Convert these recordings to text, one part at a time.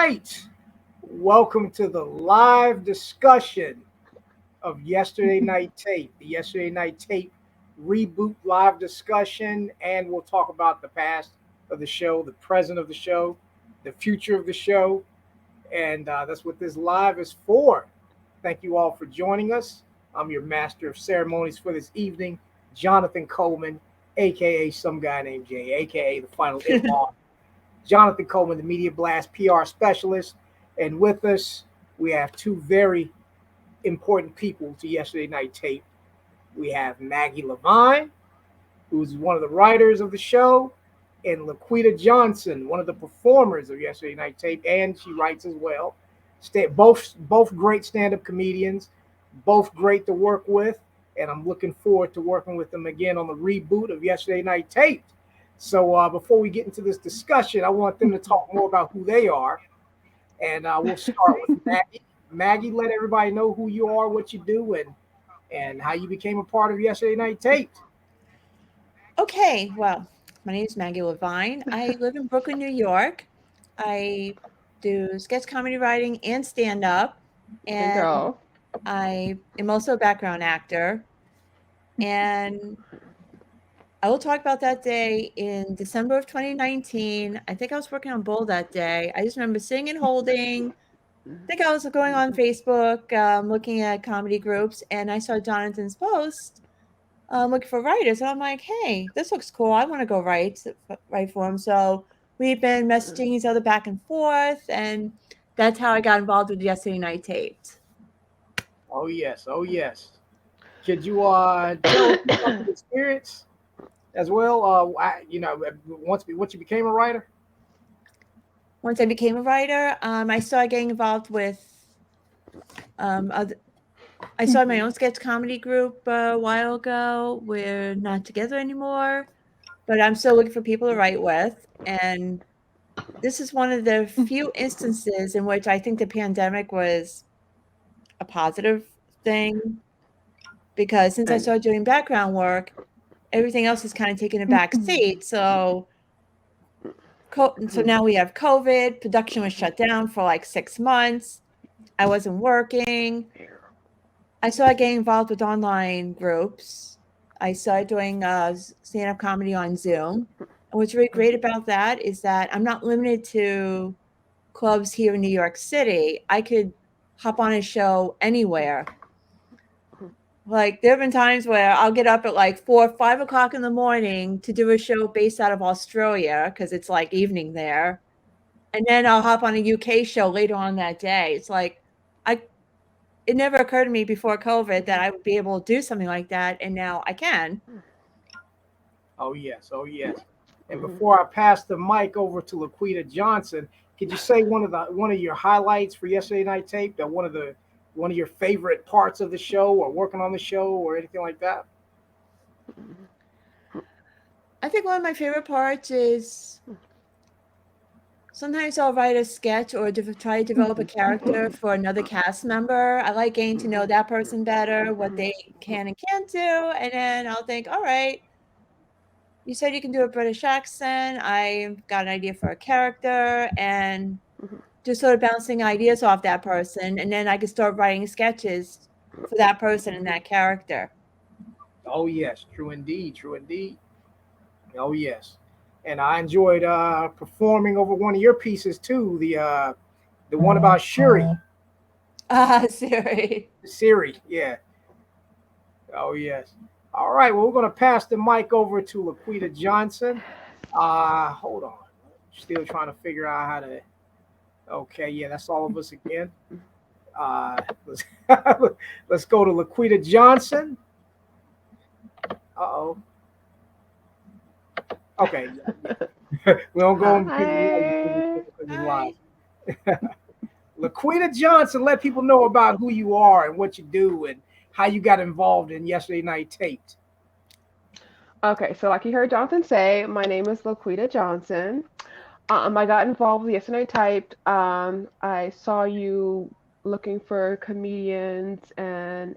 right. Welcome to the live discussion of Yesterday Night Tape, the Yesterday Night Tape reboot live discussion. And we'll talk about the past of the show, the present of the show, the future of the show. And that's what this live is for. Thank you all for joining us. I'm your master of ceremonies for this evening, Jonathan Coleman, aka some guy named Jay, aka the final in-law. Jonathan Coleman, the Media Blast PR specialist. And with us, we have two very important people to Yesterday Night Tape. We have Maggie LeVine, who's one of the writers of the show, and Laquita Johnson, one of the performers of Yesterday Night Tape, and she writes as well. Both great stand-up comedians, both great to work with, and I'm looking forward to working with them again on the reboot of Yesterday Night Tape. So before we get into this discussion, I want them to talk more about who they are. And we'll start with Maggie. Maggie, let everybody know who you are, what you do, and how you became a part of Yesterday Night Tape. Okay, well, my name is Maggie LeVine. I live in Brooklyn, New York. I do sketch comedy writing and stand-up. And I am also a background actor. And I will talk about that day in December of 2019. I think I was working on Bull that day. I just remember sitting and holding. I think I was going on Facebook, looking at comedy groups, and I saw Jonathan's post looking for writers. And I'm like, hey, this looks cool. I want to go write for him. So we've been messaging each other back and forth, and that's how I got involved with Yesterday Night Taped. Oh, yes. Oh, yes. Could you tell us about the experience as well? Once you became a writer? Once I became a writer, I started getting involved with I started my own sketch comedy group a while ago. We're not together anymore, but I'm still looking for people to write with. And this is one of the few instances in which I think the pandemic was a positive thing, because since I started doing background work, everything else is kind of taking a back seat. So now we have COVID. Production was shut down for like 6 months. I wasn't working. I started getting involved with online groups. I started doing stand-up comedy on Zoom. And what's really great about that is that I'm not limited to clubs here in New York City. I could hop on a show anywhere. Like, there have been times where I'll get up at like 4 or 5 o'clock in the morning to do a show based out of Australia because it's like evening there. And then I'll hop on a UK show later on that day. It's like, it never occurred to me before COVID that I would be able to do something like that, and now I can. Oh, yes. Oh, yes. And before I pass the mic over to Laquita Johnson, could you say one of your highlights for Yesterday Night Tape, that one of your favorite parts of the show, or working on the show, or anything like that? I think one of my favorite parts is sometimes I'll write a sketch or try to develop a character for another cast member. I like getting to know that person better, what they can and can't do. And then I'll think, all right, you said you can do a British accent. I've got an idea for a character, and just sort of bouncing ideas off that person. And then I can start writing sketches for that person and that character. Oh, yes. True indeed. True indeed. Oh, yes. And I enjoyed performing over one of your pieces too, the one about Shuri. Siri. Siri, yeah. Oh, yes. All right. Well, we're going to pass the mic over to Laquita Johnson. Hold on. Still trying to figure out how to. Okay, yeah, that's all of us again. Let's let's go to Laquita Johnson. Uh-oh. Okay. We don't go live. Laquita Johnson, let people know about who you are and what you do and how you got involved in Yesterday Night Taped. Okay, so like you heard Jonathan say, my name is Laquita Johnson. I got involved with Yesterday Night Typed. I saw you looking for comedians and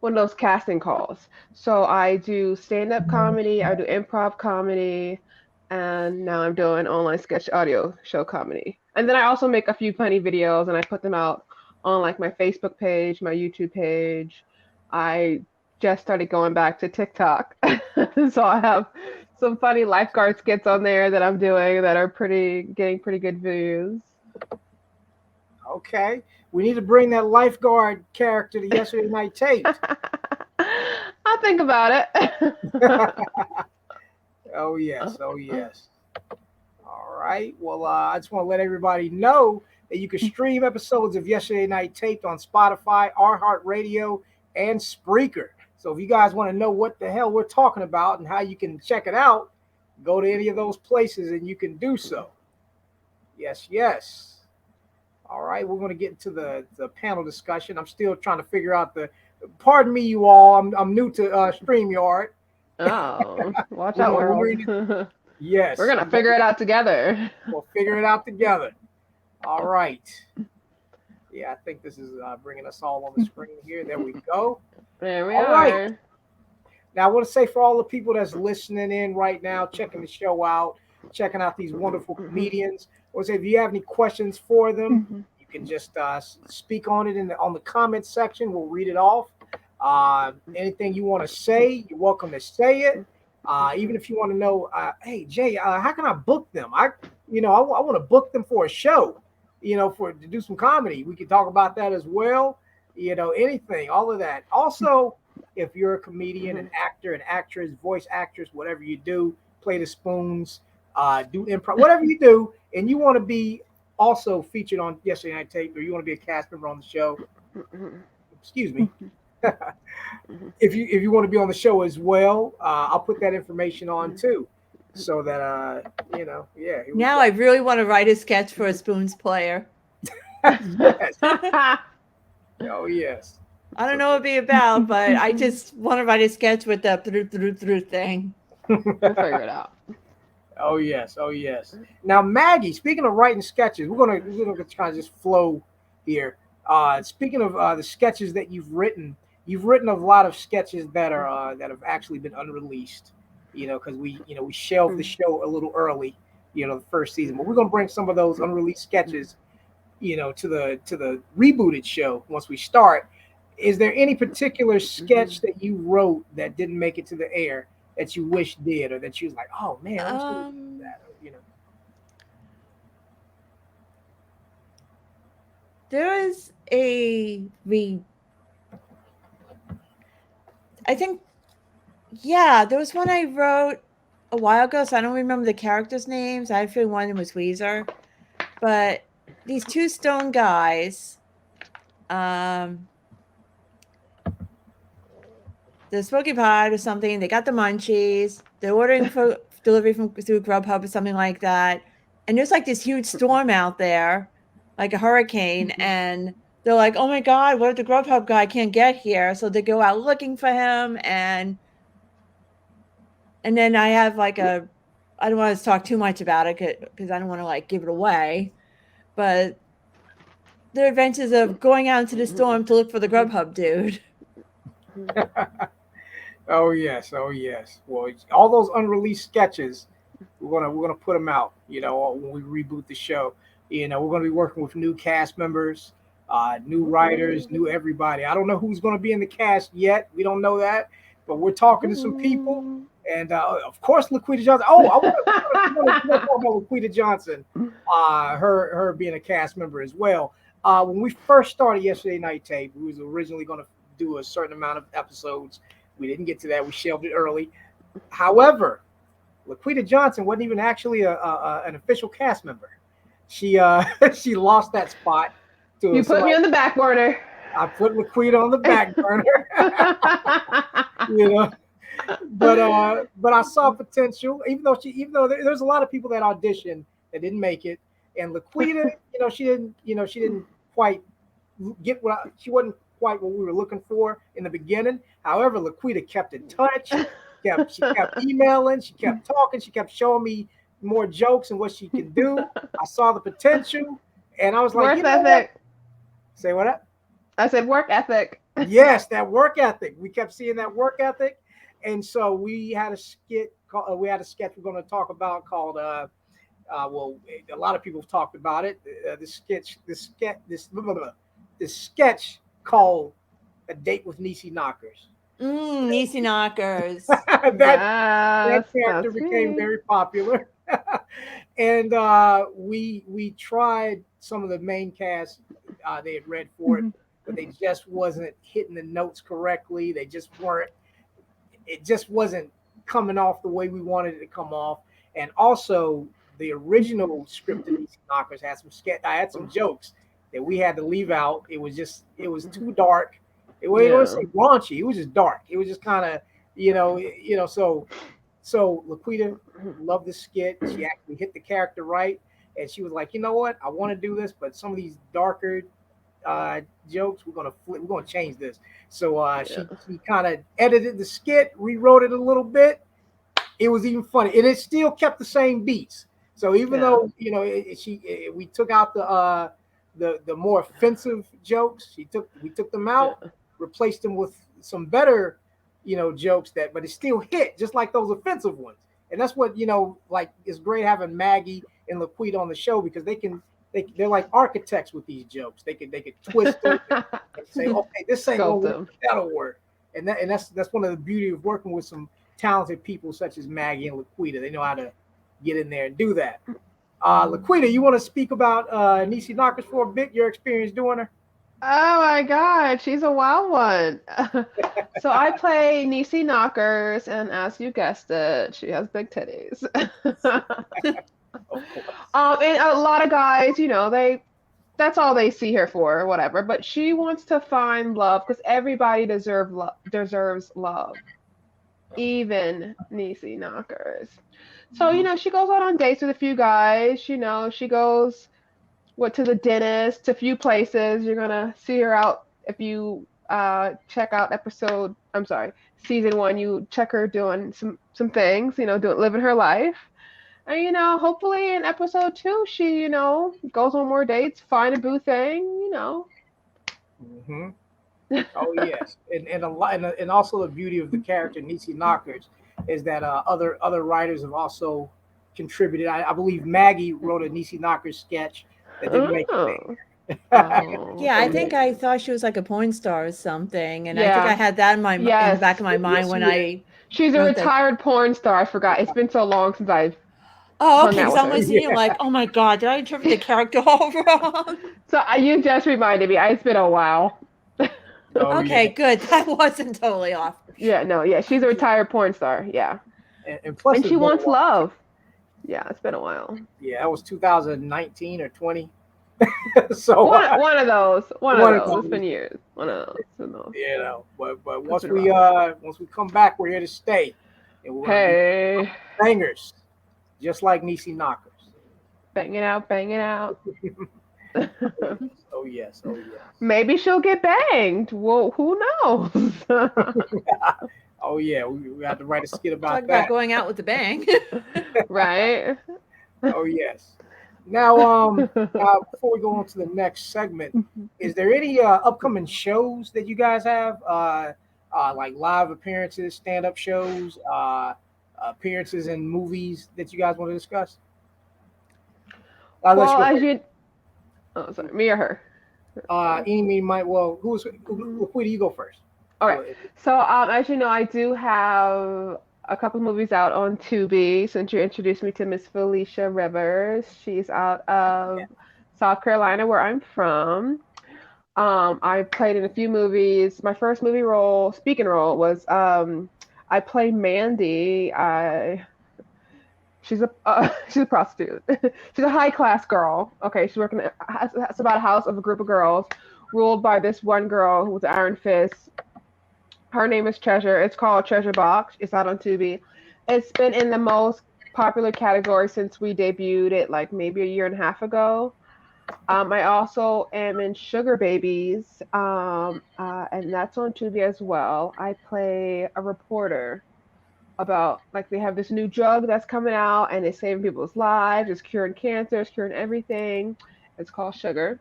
one of those casting calls. So I do stand-up comedy, I do improv comedy, And now I'm doing online sketch audio show comedy. And then I also make a few funny videos and I put them out on like my Facebook page, my YouTube page. I just started going back to TikTok. So I have some funny lifeguard skits on there that I'm doing that are getting pretty good views. Okay. We need to bring that lifeguard character to Yesterday Night Tape. I'll think about it. Oh, yes. Oh, yes. All right. Well, I just want to let everybody know that you can stream episodes of Yesterday Night Taped on Spotify, iHeart Radio, and Spreaker. So if you guys want to know what the hell we're talking about and how you can check it out, go to any of those places and you can do so. Yes, yes. All right, we're going to get into the panel discussion. I'm still trying to figure out pardon me, you all. I'm new to StreamYard. Oh, watch out, world. Yes. We're going to figure it out together. We'll figure it out together. All right. Yeah, I think this is bringing us all on the screen here. There we go. There we all are. Right. Now, I want to say for all the people that's listening in right now, checking the show out, checking out these wonderful comedians, I want to say if you have any questions for them, you can just speak on it on the comment section. We'll read it off. Anything you want to say, you're welcome to say it. Even if you want to know, hey Jay, how can I book them? I want to book them for a show, to do some comedy. We can talk about that as well. Anything, all of that. Also, if you're a comedian, an actor, an actress, voice actress, whatever you do, play the spoons, do improv, whatever you do, and you want to be also featured on Yesterday Night Tape, or you want to be a cast member on the show, excuse me. If you want to be on the show as well, I'll put that information on too, so that yeah. Now I really want to write a sketch for a spoons player. Yes. Oh yes. I don't know what it'd be about, but I just want to write a sketch with the through thing. We'll figure it out. Oh yes, oh yes. Now Maggie, speaking of writing sketches, we're gonna kind of just flow here. Speaking of the sketches that you've written a lot of sketches that are that have actually been unreleased. Because we shelved the show a little early, the first season. But we're gonna bring some of those unreleased sketches, to the rebooted show once we start. Is there any particular sketch that you wrote that didn't make it to the air that you wish did, or that you was like, oh man, I wish I did that, There is there was one I wrote a while ago, so I don't remember the characters' names. I feel one was Weezer, but these two stone guys, they're smoking pot or something. They got the munchies. They're ordering for delivery through Grubhub or something like that. And there's like this huge storm out there, like a hurricane. And they're like, oh my God, what if the Grubhub guy can't get here? So they go out looking for him. And then I have I don't want to talk too much about it because I don't want to give it away. But the adventures of going out into the storm to look for the Grubhub dude. Oh yes. Well, all those unreleased sketches, we're gonna put them out. When we reboot the show, we're gonna be working with new cast members, new writers, new everybody. I don't know who's gonna be in the cast yet. We don't know that, but we're talking to some people, and of course, Laquita Johnson. Oh, I want to talk about Laquita Johnson, her being a cast member as well. When we first started Yesterday Night Tape, we was originally going to do a certain amount of episodes. We didn't get to that. We shelved it early. However, Laquita Johnson wasn't even actually an official cast member. She she lost that spot. You put me on the back burner. I put Laquita on the back burner. But I saw potential. Even though there's a lot of people that auditioned that didn't make it, and Laquita, she didn't quite get she wasn't quite what we were looking for in the beginning. However, Laquita kept in touch. She kept emailing. She kept talking. She kept showing me more jokes and what she can do. I saw the potential, and I was like, work ethic. Say what? I said work ethic. Yes, that work ethic. We kept seeing that work ethic, And so we had a skit. We had a sketch we're going to talk about called. Well, a lot of people have talked about it. This sketch called "A Date with Niecy Knockers." Niecy Knockers. That Yes, character that's became me. very popular, and we tried some of the main cast. They had read for it, Mhm. but they just wasn't hitting the notes correctly. They just weren't. It just wasn't coming off the way we wanted it to come off. And also, the original script of Easy Knockers had some sketch. I had some jokes that we had to leave out. It was too dark. It wasn't Yeah. say raunchy. It was just dark. It was just kind of so Laquita loved the skit. She actually hit the character right, and she was like, you know what, I want to do this, but some of these darker jokes, we're gonna change this. So Yeah. she kind of edited the skit, rewrote it a little bit. It was even funny, and it still kept the same beats. So even Yeah. though we took out the more offensive jokes, we took them out, Yeah. replaced them with some better jokes but it still hit just like those offensive ones. And that's what like it's great having Maggie and Laquita on the show because they're like architects with these jokes. They could twist them and say, okay, this ain't gonna Sculpt work, them. that'll work. And that's one of the beauty of working with some talented people such as Maggie and Laquita. They know how to get in there and do that. Laquita, you want to speak about Niecy Knockers for a bit? Your experience doing her? Oh my God, she's a wild one. So I play Niecy Knockers, and as you guessed it, she has big titties. Of course. And a lot of guys, that's all they see her for or whatever. But she wants to find love because everybody deserves love, even Niecy Knockers. So, she goes out on dates with a few guys. She goes to the dentist, a few places. You're gonna see her out if you check out season one. You check her doing some things, doing living her life. And hopefully in episode two, she goes on more dates, find a boo thing, Hmm. Oh yes, and a lot, and also the beauty of the character Niecy Knockers is that other writers have also contributed. I believe Maggie wrote a Niecy Knockers sketch that didn't make Oh, it there. oh, Yeah, I So think okay. I thought she was like a porn star or something, and I think I Yeah. had that in the Yes. back of my mind yes, she when is. I She's a wrote that. retired porn star. I forgot. It's been so long since I've Oh, hung okay. out Because with I'm her. listening, like, Yeah. oh my god, did I interpret the character all wrong? So you just reminded me. It's been a while. Oh Okay, yeah. good. That wasn't totally off. Yeah, no, yeah, she's a retired porn star. Yeah. And plus And it's she been a wants while. love. Yeah, it's been a while. Yeah, that was 2019 or 20. So One of those. One of one of those. It's those, been years. One of those. Who knows? but It's once been rough. once we come back, we're here to stay, and we're gonna be Hey, bangers, just like Niecy Knockers. bang it out, bang it out. Oh yes, oh yes, Maybe she'll get banged. Well, who knows? oh yeah. We had to write a skit Talk about about that. going out with a bang. Right? Oh yes. Now, before we go on to the next segment, is there any upcoming shows that you guys have, like live appearances, stand-up shows, appearances in movies that you guys want to discuss? Let's Well, go as first. you, oh, sorry, me or her? Any, mean, might. Well, Laquita, you go first. All right. Well, So, as you know, I do have a couple movies out on Tubi. Since you introduced me to Miss Felicia Rivers, she's out of South Carolina, where I'm from. I played in a few movies. My first speaking role, was I played Mandy. She's a she's a prostitute. She's a high class girl. Okay, she's working. It's about a house of a group of girls ruled by this one girl who was Iron Fist. Her name is Treasure. It's called Treasure Box. It's out on Tubi. It's been in the most popular category since we debuted it, like maybe a year and a half ago. I also am in Sugar Babies, and that's on Tubi as well. I play a reporter about, like, they have this new drug that's coming out and it's saving people's lives. It's curing cancer. It's curing everything. It's called Sugar.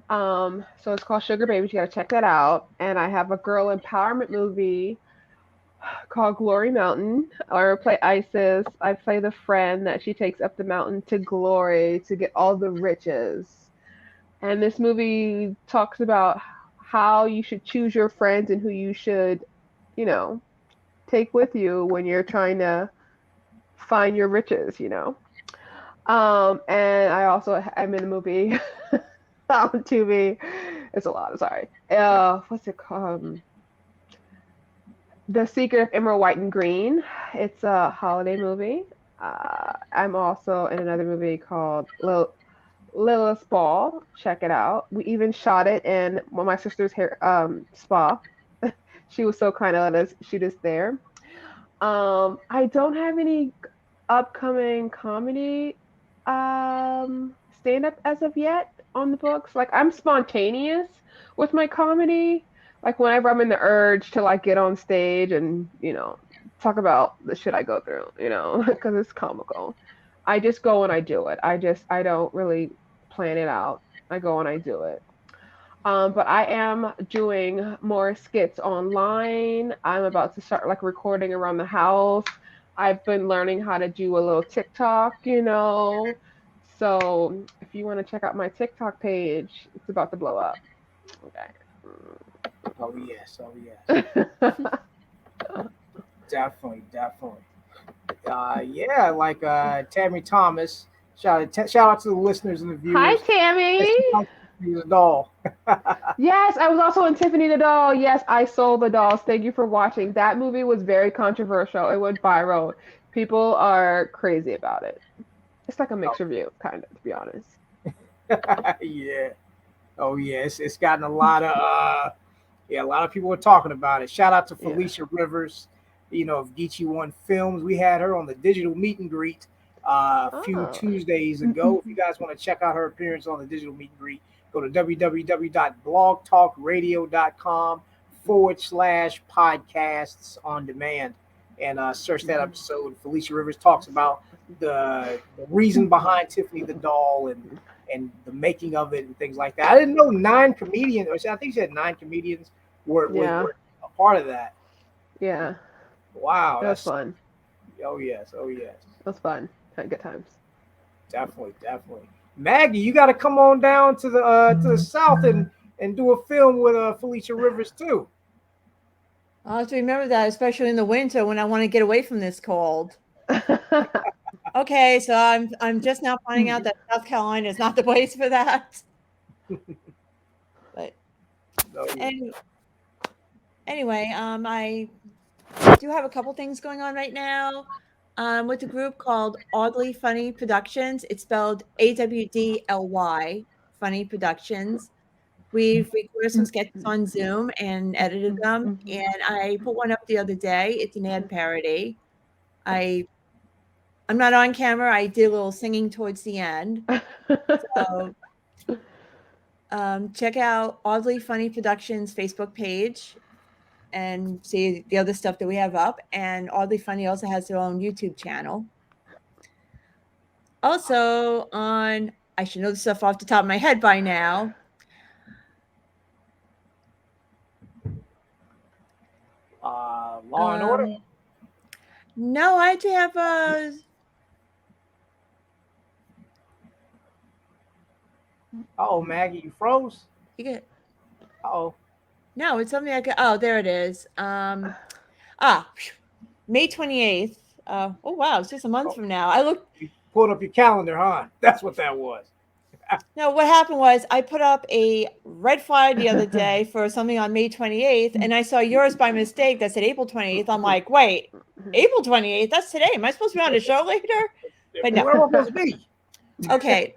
So it's called Sugar Babies. You got to check that out. And I have a girl empowerment movie called Glory Mountain, or play Isis. I play the friend that she takes up the mountain to glory to get all the riches. And this movie talks about how you should choose your friends and who you should, you know, take with you when you're trying to find your riches, you know. And I'm in the movie on Tubi. It's a lot. I'm sorry. What's it called? The Secret of Emerald, White, and Green. It's a holiday movie. I'm also in another movie called Lilith's Ball. Check it out. We even shot it in my sister's hair spa. She was so kind to let us shoot us there. I don't have any upcoming comedy stand up as of yet on the books. Like I'm spontaneous with my comedy. Like whenever I'm in the urge to like get on stage and, you know, talk about the shit I go through, you know, because it's comical. I just go and I do it. I don't really plan it out. I go and I do it. But I am doing more skits online. I'm about to start like recording around the house. I've been learning how to do a little TikTok, you know. So if you want to check out my TikTok page, it's about to blow up. Okay. Oh yes, oh yes. Definitely. Yeah, like Tammy Thomas. Shout out to the listeners and the viewers. Hi, Tammy. Tiffany the Doll. Yes, I was also in Tiffany the Doll. Yes, I sold the dolls. Thank you for watching. That movie was very controversial. It went viral. People are crazy about it. It's like a mixed review, kind of, to be honest. Yeah. Oh yeah, it's gotten a lot of people are talking about it. Shout out to Felicia Rivers, you know, of Geechee One Films. We had her on the digital meet and greet a few Tuesdays ago. If you guys want to check out her appearance on the digital meet and greet, go to www.blogtalkradio.com/podcasts on demand and search that episode. Felicia Rivers talks about the reason behind Tiffany the Doll and the making of it and things like that. I didn't know 9 comedians, or I think she said 9 comedians were a part of that. Yeah. Wow. That's fun. Oh yes. That's fun. Had good times. Definitely. Maggie, you got to come on down to the South and do a film with Felicia Rivers too. I'll have to remember that, especially in the winter when I want to get away from this cold. Okay, so I'm just now finding out that South Carolina is not the place for that. But anyway, I do have a couple things going on right now. With a group called Oddly Funny Productions. It's spelled AWDLY, Funny Productions. We've recorded some sketches on Zoom and edited them, and I put one up the other day. It's an ad parody. I'm not on camera. I did a little singing towards the end. So check out Oddly Funny Productions Facebook page and see the other stuff that we have up. And Oddly Funny also has their own YouTube channel. Also I should know the stuff off the top of my head by now. Law and Order? No, I actually have Oh, Maggie, you froze? You get. Oh. No, it's something I could. Oh, there it is. May 28th. Oh wow, it's just a month from now. You pulled up your calendar, huh? That's what that was. No, what happened was I put up a red flyer the other day for something on May 28th, and I saw yours by mistake that said April 28th. I'm like, wait, April 28th? That's today. Am I supposed to be on the show later? But no. Where am I supposed to be? Okay.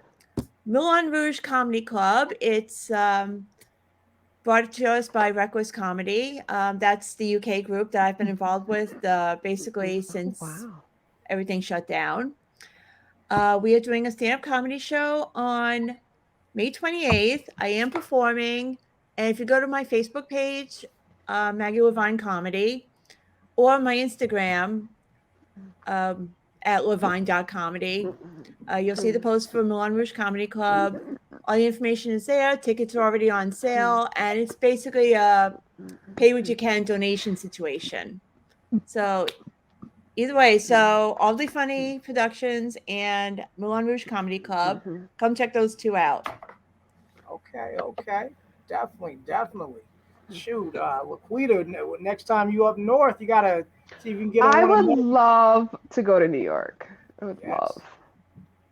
Moulin Rouge Comedy Club. It's brought to us by Reckless Comedy. That's the UK group that I've been involved with basically since everything shut down. We are doing a stand-up comedy show on May 28th. I am performing. And if you go to my Facebook page, Maggie LeVine Comedy, or my Instagram, at levine.comedy, you'll see the post for Moulin Rouge Comedy Club. All the information is there. Tickets are already on sale. And it's basically a pay what you can donation situation. So either way, so Oddly Funny Productions and Moulin Rouge Comedy Club. Come check those two out. Okay. Definitely. Shoot, Laquita, next time you up north, you gotta see if you can get on I one of would them. love to go to New York. I would Yes. love.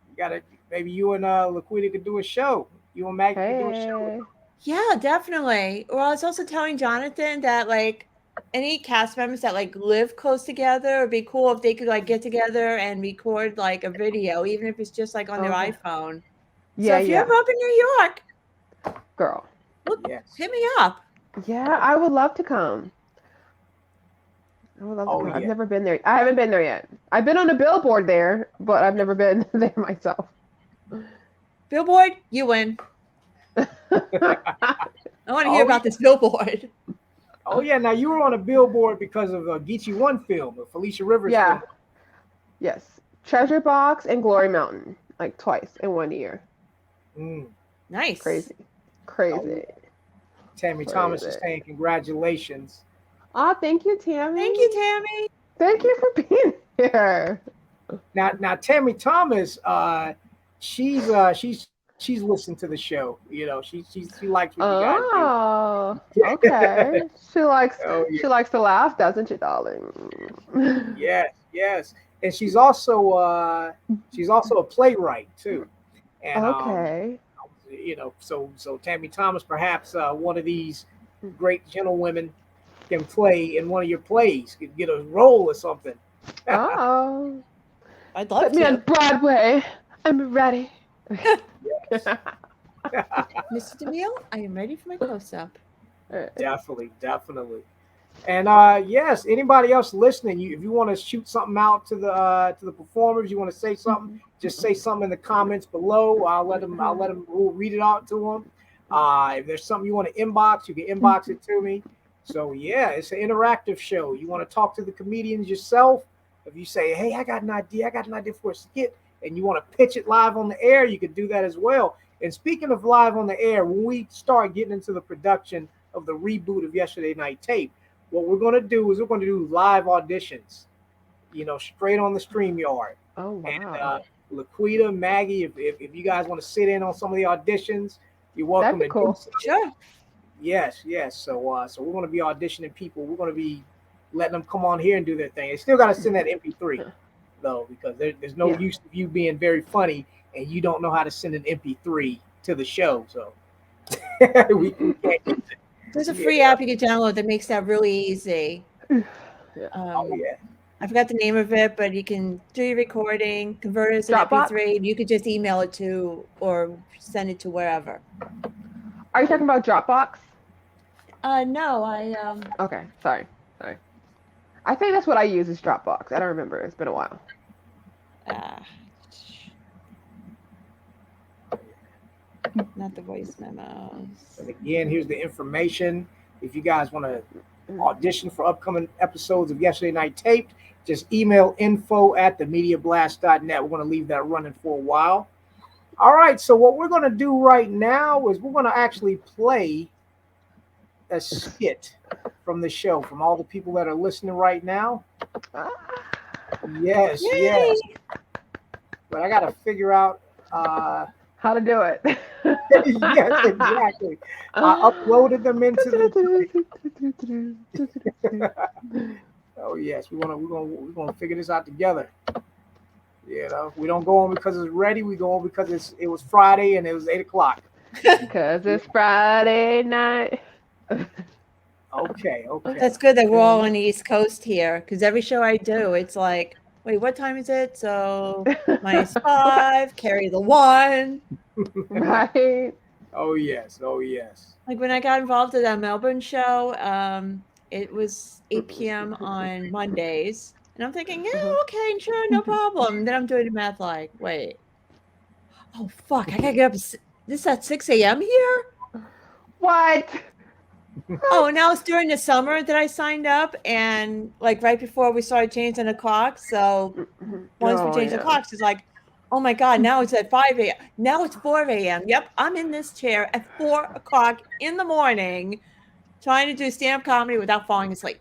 You gotta, maybe you and Laquita could do a show. You and Maggie could do a show. Hey. Yeah, definitely. Well, I was also telling Jonathan that like any cast members that like live close together, it'd be cool if they could like get together and record like a video, even if it's just like on their Okay. iPhone. Yeah, So if you're ever up in New York, girl. look, Yes. hit me up. Yeah, I would love to come. I would love to come. I've never been there. I haven't been there yet. I've been on a billboard there, but I've never been there myself. Billboard, you win. I want to hear about this billboard. Oh yeah, now you were on a billboard because of Geechee One Film, the Felicia Rivers film. Yes. Treasure Box and Glory Mountain, like twice in 1 year. Nice. Crazy. Oh, Tammy Thomas is saying congratulations. Oh, thank you, Tammy. Thank you, Tammy. Thank you for being here. Now Tammy Thomas, she's listened to the show. You know, she likes what you guys do. Oh, okay. She likes to laugh, doesn't she, darling? Yes. And she's also a playwright too. And you know, so Tammy Thomas, perhaps one of these great gentlewomen, can play in one of your plays, could get a role or something. Oh, I'd love put me on Broadway. I'm ready. Mr. DeMille, I am ready for my close-up. Definitely. And yes, anybody else listening, if you want to shoot something out to the performers, you want to say something, just say something in the comments below. I'll let them. We'll read it out to them. If there's something you want to inbox, you can inbox it to me. So yeah, it's an interactive show. You want to talk to the comedians yourself. If you say, hey, I got an idea for a skit, and you want to pitch it live on the air, you can do that as well. And speaking of live on the air, when we start getting into the production of the reboot of Yesterday Night Tape, what we're going to do is we're going to do live auditions, you know, straight on the StreamYard. Oh, wow. And Laquita, Maggie, if you guys want to sit in on some of the auditions, you're welcome. That'd be cool. Sure. Yes. So we're going to be auditioning people. We're going to be letting them come on here and do their thing. They still got to send that MP3 though, because there's no use of you being very funny and you don't know how to send an MP3 to the show. So we can't do that. There's a free app you can download that makes that really easy. I forgot the name of it, but you can do your recording, convert it as an MP3, and you could just email it to or send it to wherever. Are you talking about Dropbox? No, Okay, sorry. I think that's what I use is Dropbox. I don't remember. It's been a while. Not the voice memos. And again, here's the information. If you guys want to audition for upcoming episodes of Yesterday Night Taped, just email info@themediablast.net. We're going to leave that running for a while. All right, so what we're going to do right now is we're going to actually play a skit from the show, from all the people that are listening right now. Yes. But I got to figure out how to do it. Yes, exactly. I uploaded them into the. Oh yes, we're gonna figure this out together. You know, we don't go on because it's ready. We go on because it was Friday and it was 8:00. Because it's Friday night. Okay. That's good that we're all on the East Coast here, because every show I do, it's like, wait, what time is it? So -5, carry the 1. Right. Oh yes. Like when I got involved in that Melbourne show, it was 8 p.m. on Mondays. And I'm thinking, yeah, okay, sure, no problem. And then I'm doing the math like, wait. Oh, fuck, I gotta get up. This is at 6 a.m. here? What? Oh, and now it's during the summer that I signed up, and like right before we started changing the clocks. So once we changed the clocks, it's like, oh my God, now it's at 5 a.m. Now it's 4 a.m. Yep, I'm in this chair at 4 o'clock in the morning trying to do stand-up comedy without falling asleep.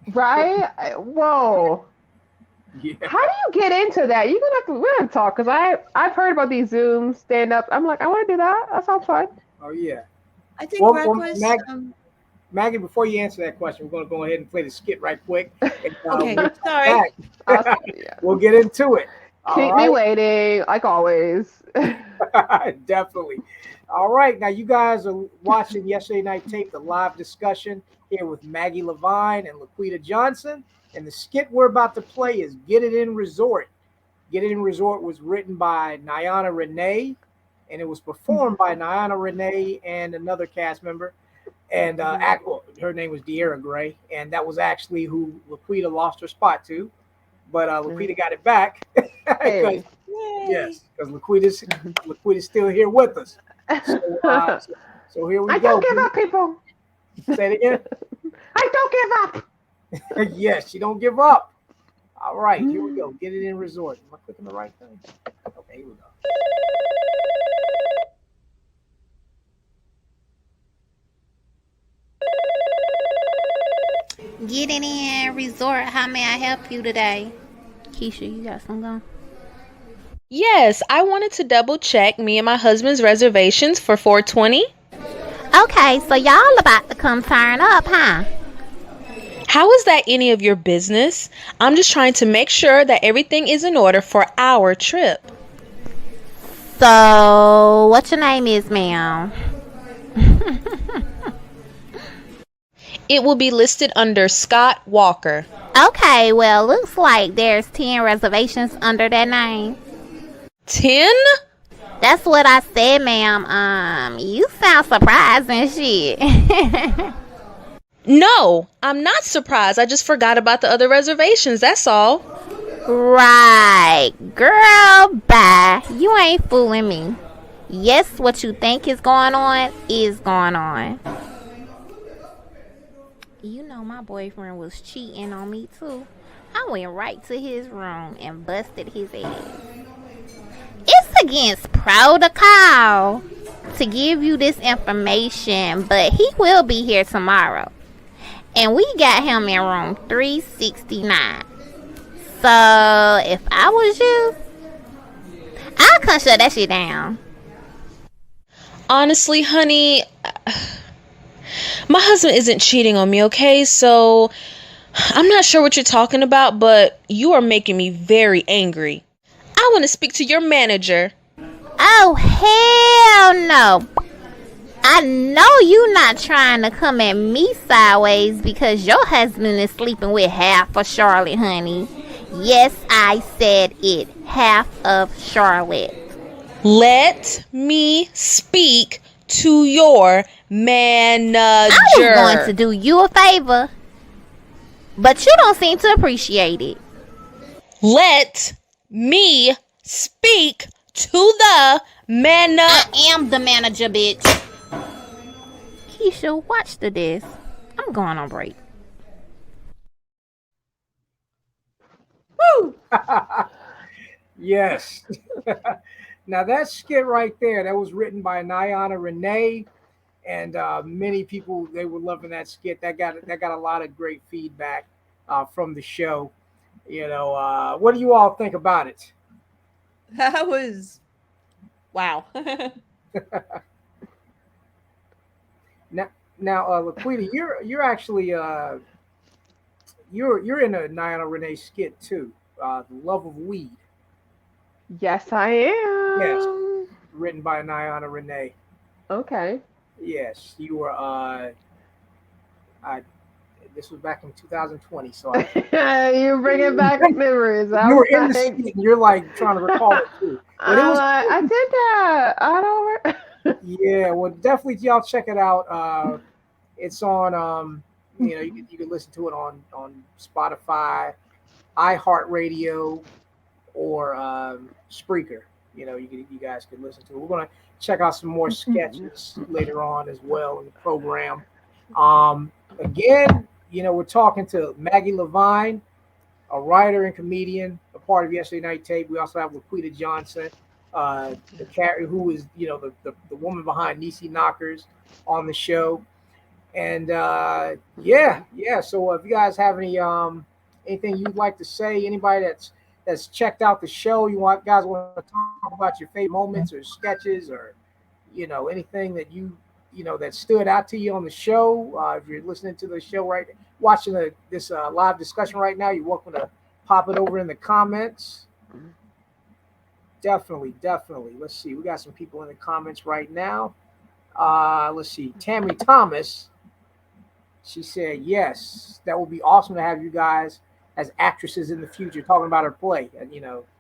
Right? Whoa. Yeah. How do you get into that? We're gonna talk because I've heard about these Zoom stand ups. I'm like, I want to do that. That sounds fun. Oh yeah. I think Well, Greg was. Maggie, before you answer that question, we're going to go ahead and play the skit right quick. And, Okay, we'll sorry. Yeah. We'll get into it. Keep me waiting, like always. Definitely. All right. Now, you guys are watching Yesterday Night Tape, the live discussion here with Maggie LeVine and Laquita Johnson. And the skit we're about to play is Get It In Resort. Get It In Resort was written by Niana Renee, and it was performed by Niana Renee and another cast member. And her name was De'Ara Gray, and that was actually who Laquita lost her spot to. But Laquita got it back. Hey. Yes, because Laquita's still here with us. So here we go. I don't give up, people. Say it again. I don't give up. Yes, she don't give up. All right, here we go. Get It In Resort. Am I clicking the right thing? Okay, here we go. Get It In Resort. How may I help you today? Keisha, you got some going? Yes, I wanted to double check me and my husband's reservations for 420. Okay, so y'all about to come turn up, huh? How is that any of your business? I'm just trying to make sure that everything is in order for our trip. So, what your name is, ma'am? It will be listed under Scott Walker. Okay, well, looks like there's 10 reservations under that name. 10? That's what I said, ma'am. You sound surprised and shit. No, I'm not surprised. I just forgot about the other reservations, that's all. Right. Girl, bye. You ain't fooling me. Yes, what you think is going on. You know my boyfriend was cheating on me too. I went right to his room and busted his ass. It's against protocol to give you this information, but he will be here tomorrow. And we got him in room 369. So, if I was you, I'll come shut that shit down. Honestly, honey, my husband isn't cheating on me, okay? So, I'm not sure what you're talking about, but you are making me very angry. I want to speak to your manager. Oh, hell no. I know you not trying to come at me sideways because your husband is sleeping with half of Charlotte, honey. Yes, I said it. Half of Charlotte. Let me speak to your manager. I was going to do you a favor, but you don't seem to appreciate it. Let me speak to the manager. I am the manager, bitch. Keisha, watch the disc. I'm going on break. Woo! Yes. Now that skit right there, that was written by Niana Renee, and many people, they were loving that skit. That got a lot of great feedback from the show. You know, what do you all think about it? That was wow. Now, Laquita, you're actually you're in a Niana Renee skit too, The Love of Weed. Yes, I am. Yes, written by Niana Renee. Okay. Yes, you were. This was back in 2020, so you're bringing back memories. You were in the skit, and you're like trying to recall it too. I did that. I don't. Yeah, well, definitely y'all check it out. It's on. You know, you can listen to it on Spotify, iHeart Radio, or Spreaker. You know, you guys can listen to it. We're gonna check out some more sketches later on as well in the program. Again, you know, we're talking to Maggie LeVine, a writer and comedian, a part of Yesterday Night Tape. We also have Laquita Johnson, the character who is, you know, the woman behind Niecy Knockers on the show. And yeah. So if you guys have any anything you'd like to say, anybody that's checked out the show, guys want to talk about your favorite moments or sketches or anything that that stood out to you on the show. If you're listening to the show watching this live discussion right now, you're welcome to pop it over in the comments. Definitely. Let's see. We got some people in the comments right now. Let's see. Tammy Thomas. She said, yes, that would be awesome to have you guys as actresses in the future, talking about her play, and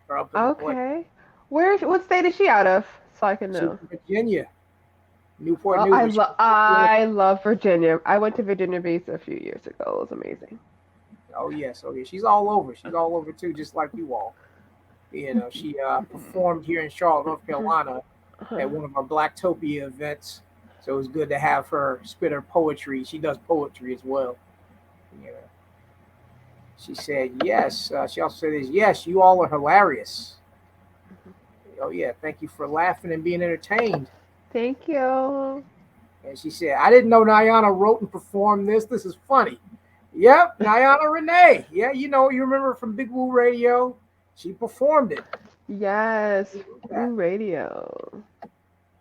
her upcoming play. Okay. What state is she out of? So I can know. Virginia. Newport Well, News. I love Virginia. I went to Virginia Beach a few years ago. It was amazing. Oh yes. She's all over. She's all over too, just like you all. She performed here in Charlotte, North Carolina, at one of our Blacktopia events. So it was good to have her spit her poetry. She does poetry as well. She said yes. She also said yes, you all are hilarious. Oh yeah, thank you for laughing and being entertained. Thank you. And she said, I didn't know Niana wrote and performed this. This is funny. Yep, Niana Renee. Yeah, you remember from Big Woo Radio. She performed it. Yes, Woo Radio.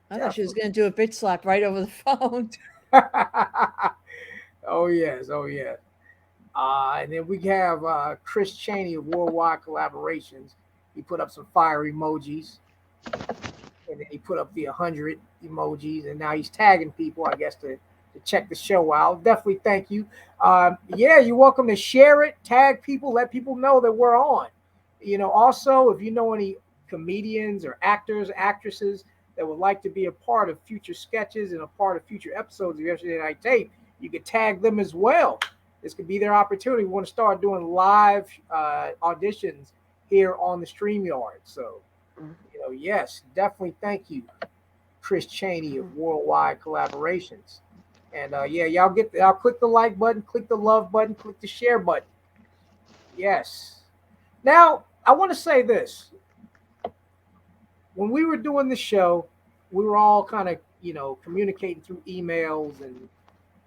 I thought she was going to do a bitch slap right over the phone. Oh yes. And then we have Chris Cheney of Worldwide Collaborations. He put up some fire emojis. And then he put up the 100 emojis. And now he's tagging people, I guess, to check the show out. Definitely thank you. You're welcome to share it, tag people, let people know that we're on. Also, if you know any comedians or actors, actresses that would like to be a part of future sketches and a part of future episodes of Yesterday Night Tape, you could tag them as well. This could be their opportunity. We want to start doing live auditions here on the StreamYard. So, yes, definitely thank you, Chris Cheney of Worldwide Collaborations. And y'all click the like button, click the love button, click the share button. Yes. Now, I want to say this. When we were doing the show, we were all kind of, communicating through emails and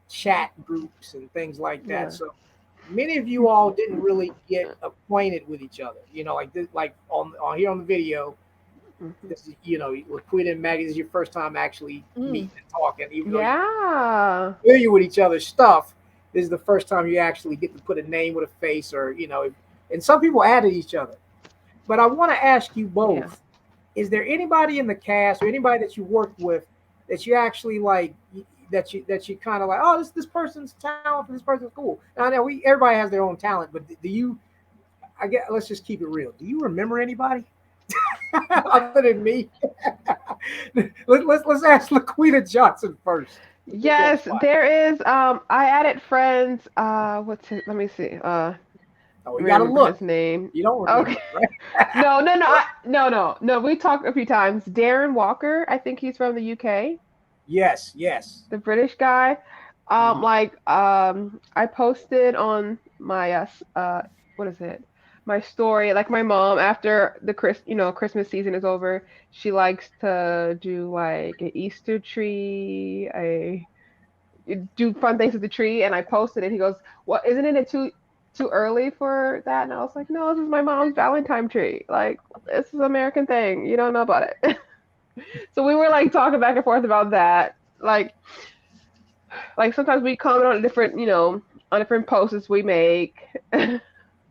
chat groups and things like that. Yeah. So many of you all didn't really get acquainted with each other. Like on here on the video. This is, Laquita and Maggie, this is your first time actually meeting and talking. Even though you're familiar with each other's stuff, this is the first time you actually get to put a name with a face, or and some people added each other. But I want to ask you both: is there anybody in the cast or anybody that you worked with that you actually like, that you kind of like, oh, this person's talented, this person's cool? Now I know everybody has their own talent, but do you? Let's just keep it real. Do you remember anybody? Other than me? let's ask Laquita Johnson first. Yes, there is. I added friends. What's his? Let me see. You gotta look. His name. You don't remember, okay. Right? No. We talked a few times. Darren Walker. I think he's from the UK. Yes. The British guy. I posted on my what is it? My story, like my mom, after the Christmas season is over, she likes to do like an Easter tree, do fun things with the tree, and I posted it. He goes, "What? Isn't it too early for that?" And I was like, "No, this is my mom's Valentine tree. Like, this is an American thing. You don't know about it." So we were like talking back and forth about that. Like sometimes we comment on different, on different posts we make.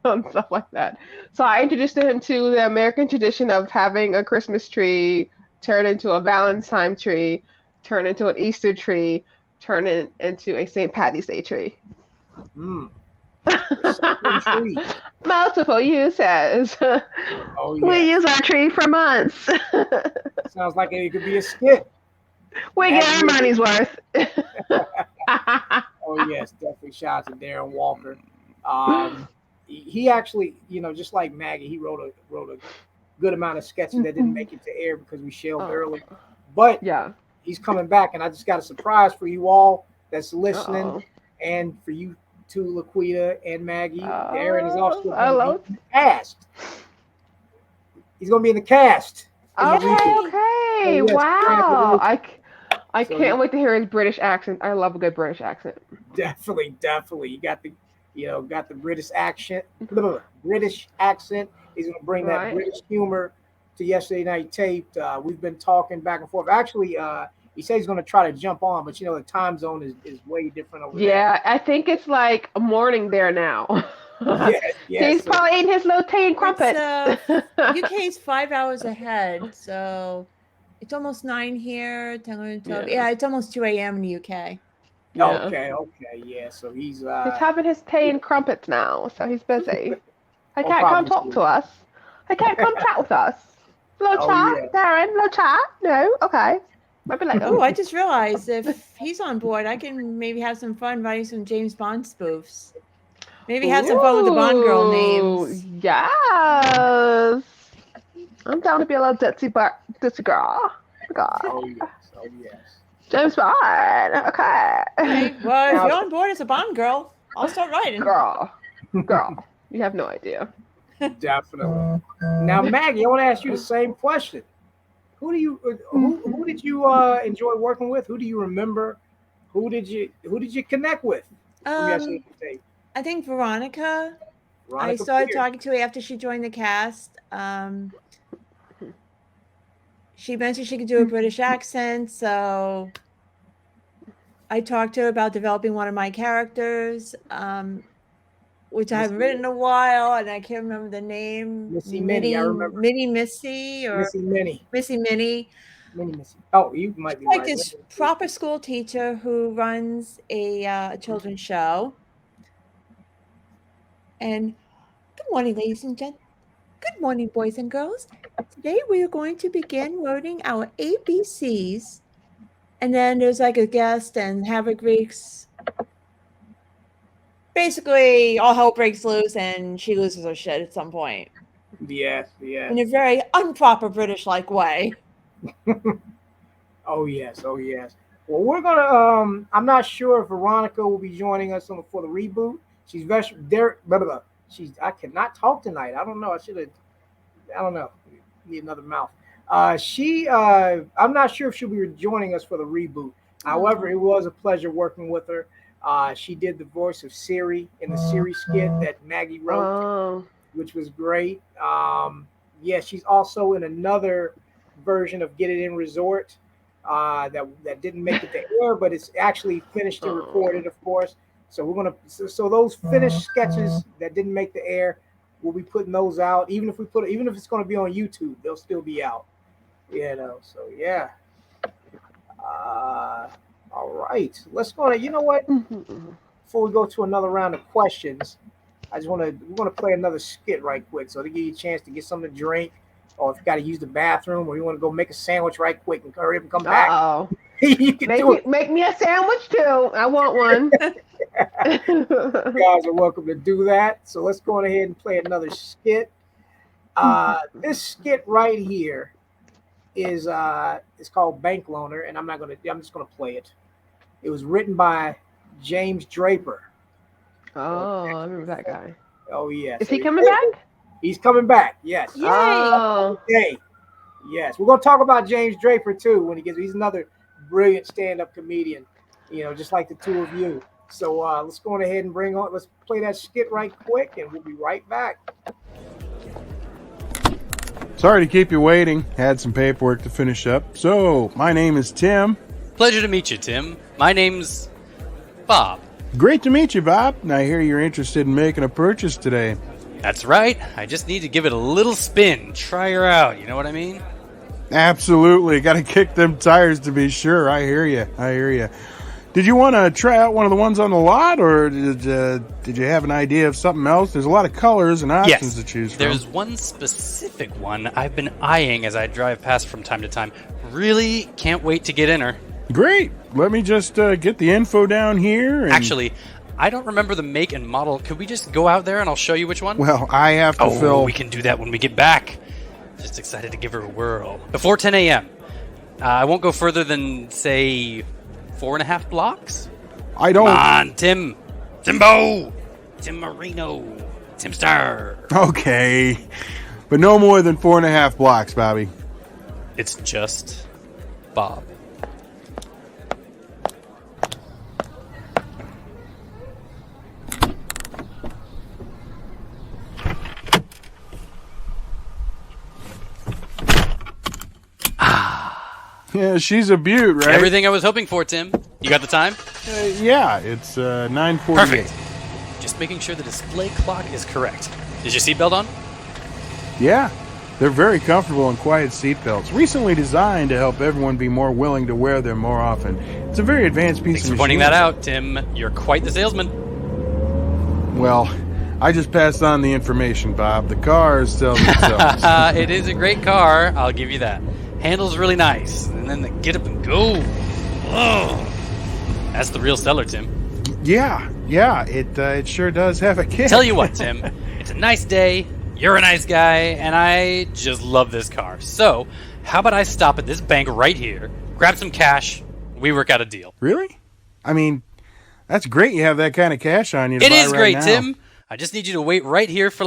And stuff like that. So I introduced him to the American tradition of having a Christmas tree turn into a Valentine tree, turn into an Easter tree, turn it into a St. Patty's Day tree. Multiple uses. Oh, yeah. We use our tree for months. Sounds like it could be a skit. We get our money's worth. Oh yes, definitely. Shout out to Darren Walker. He actually, just like Maggie, he wrote a good amount of sketches that didn't make it to air because we shelved early. But he's coming back, and I just got a surprise for you all that's listening, and for you too, Laquita and Maggie. Darren is also going to be in the cast. He's going to be in the cast. Okay. Wow. I can't wait to hear his British accent. I love a good British accent. Definitely. You got the British accent. British accent. He's going to bring that British humor to Yesterday Night Taped. We've been talking back and forth. Actually, he said he's going to try to jump on, but the time zone is way different over there. Yeah, I think it's like morning there now. He's probably eating his little tea and crumpet. UK's 5 hours ahead, so it's almost 9 here. 10, 11, 12. Yeah, it's almost 2 a.m. in the UK. Yeah. Okay, yeah. So he's having his tea and crumpets now, so he's busy. I can't come talk to us. I can't come chat with us. Little chat, Darren. Little chat. No, okay. Maybe later. Oh, I just realized if he's on board, I can maybe have some fun writing some James Bond spoofs. Maybe have some fun with the Bond girl names. Yes. I'm down to be a little ditzy girl. God. Oh yes. James Bond. Okay. Well, if you're on board as a Bond girl, I'll start writing. Girl. You have no idea. Definitely. Now, Maggie, I want to ask you the same question. Who did you enjoy working with? Who do you remember? Who did you connect with? I think Veronica. I started talking to her after she joined the cast. She mentioned she could do a British accent, so I talked to her about developing one of my characters, which I haven't written in a while, and I can't remember the name. Missy Minnie, I remember. Missy Minnie. Missy. Oh, you might be like right. This proper school teacher who runs a children's show. And good morning, ladies and gentlemen. Good morning, boys and girls. Today we are going to begin learning our ABCs. And then there's like a guest and Havoc Greeks. Basically, all hell breaks loose and she loses her shit at some point. Yes. In a very improper British-like way. Oh yes. Well, we're gonna. I'm not sure if Veronica will be joining us for the reboot. She's there. I cannot talk tonight. I don't know. I don't know. Need another mouth. I'm not sure if she'll be joining us for the reboot. However, it was a pleasure working with her. She did the voice of Siri in the Siri skit that Maggie wrote, which was great. She's also in another version of Get It In Resort that didn't make it to air, but it's actually finished and recorded, of course. So we're gonna those finished sketches that didn't make the air, we'll be putting those out. Even if it's gonna be on YouTube, they'll still be out. So yeah. All right. Let's go. You know what? Before we go to another round of questions, we're gonna play another skit right quick, so to give you a chance to get something to drink, or if you got to use the bathroom, or you want to go make a sandwich right quick and hurry up and come back. You can make me a sandwich too. I want one. You guys are welcome to do that. So let's go ahead and play another skit. This skit right here is called Bank Loaner, and I'm just gonna play it. It was written by James Draper. Oh, I remember that guy. Oh yeah. Is he coming back? He's coming back. Yes. Yay. Oh. Okay. Yes, we're gonna talk about James Draper too when he's another brilliant stand-up comedian. Just like the two of you. So let's go ahead and let's play that skit right quick, and we'll be right back. Sorry to keep you waiting. Had some paperwork to finish up. So, my name is Tim. Pleasure to meet you, Tim. My name's Bob. Great to meet you, Bob. And I hear you're interested in making a purchase today. That's right. I just need to give it a little spin. Try her out. You know what I mean? Absolutely. Got to kick them tires to be sure. I hear you. Did you want to try out one of the ones on the lot, or did you have an idea of something else? There's a lot of colors and options to choose from. There's one specific one I've been eyeing as I drive past from time to time. Really can't wait to get in her. Great. Let me just get the info down here. Actually, I don't remember the make and model. Could we just go out there and I'll show you which one? Well, I have to fill... we can do that when we get back. Just excited to give her a whirl. Before 10 a.m. I won't go further than, say, 4.5 blocks? I don't... Come on, Tim. Timbo. Tim Marino. Tim Star. Okay. But no more than 4.5 blocks, Bobby. It's just Bob. Yeah, she's a beaut, right? Everything I was hoping for, Tim. You got the time? Yeah, it's 9:48. Perfect. Just making sure the display clock is correct. Is your seatbelt on? Yeah, they're very comfortable and quiet seatbelts. Recently designed to help everyone be more willing to wear them more often. It's a very advanced piece Thanks of for pointing machinery. that out, Tim. You're quite the salesman. Well, I just passed on the information, Bob. The cars sell themselves. It is a great car. I'll give you that. Handles really nice. And then the get up and go. Oh, that's the real seller, Tim. Yeah, it sure does have a kick. Tell you what, Tim. It's a nice day. You're a nice guy. And I just love this car. So, how about I stop at this bank right here, grab some cash, we work out a deal. Really? I mean, that's great you have that kind of cash on you to It buy is right great, now. Tim. I just need you to wait right here for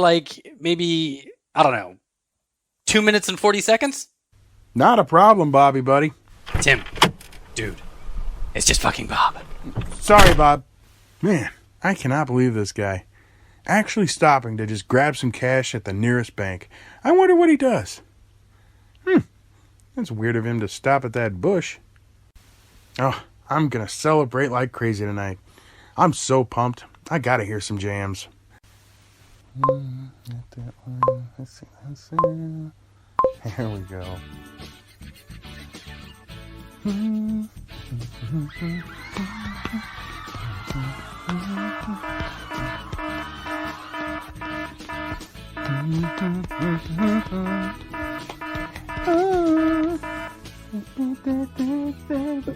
maybe, I don't know, 2 minutes and 40 seconds? Not a problem, Bobby, buddy. Tim, dude, it's just fucking Bob. Sorry, Bob. Man, I cannot believe this guy. Actually stopping to just grab some cash at the nearest bank. I wonder what he does. That's weird of him to stop at that bush. Oh, I'm gonna celebrate like crazy tonight. I'm so pumped. I gotta hear some jams. Here we go.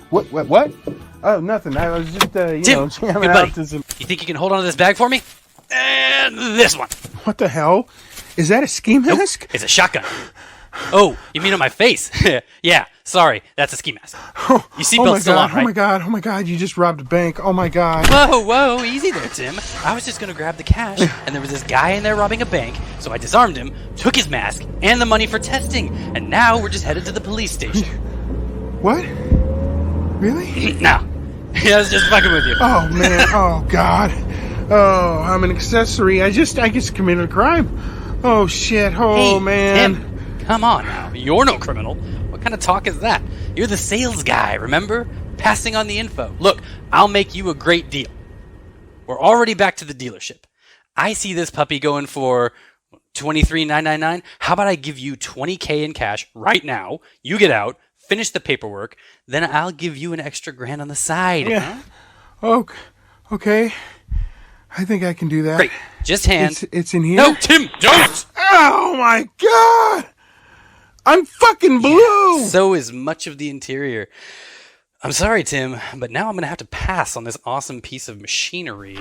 What? Oh, nothing. I was just, Tim, jamming good out buddy. to some... You think you can hold on to this bag for me? And this one. What the hell? Is that a ski mask? Nope, it's a shotgun. Oh, you mean on my face? Yeah, sorry, that's a ski mask. Your seatbelt's still on, right? Oh my god, you just robbed a bank. Oh my god. Whoa, easy there, Tim. I was just gonna grab the cash, and there was this guy in there robbing a bank, so I disarmed him, took his mask, and the money for testing, and now we're just headed to the police station. What? Really? No. I was just fucking with you. Oh man, oh god. Oh, I'm an accessory. I just committed a crime. Oh shit, Hey, man. Tim, come on now. You're no criminal. What kind of talk is that? You're the sales guy, remember? Passing on the info. Look, I'll make you a great deal. We're already back to the dealership. I see this puppy going for $23,999. How about I give you $20K in cash right now? You get out, finish the paperwork, then I'll give you an extra grand on the side. Yeah. Huh? Oh, okay. I think I can do that. Great. Just hand. It's in here? No, Tim, don't! Oh my god! I'm fucking blue! So is much of the interior. I'm sorry, Tim, but now I'm going to have to pass on this awesome piece of machinery.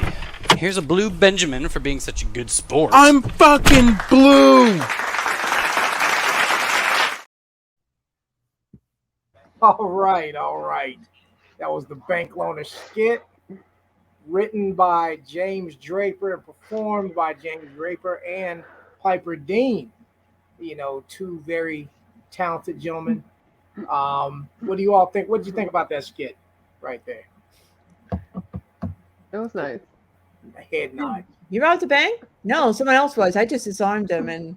Here's a blue Benjamin for being such a good sport. I'm fucking blue! All right. That was the bank loaner skit, written by James Draper and performed by James Draper and Piper Dean. Two very talented gentlemen. What do you all think? What did you think about that skit right there? It was nice. A head nod. You robbed the bank? No, someone else was. I just disarmed him and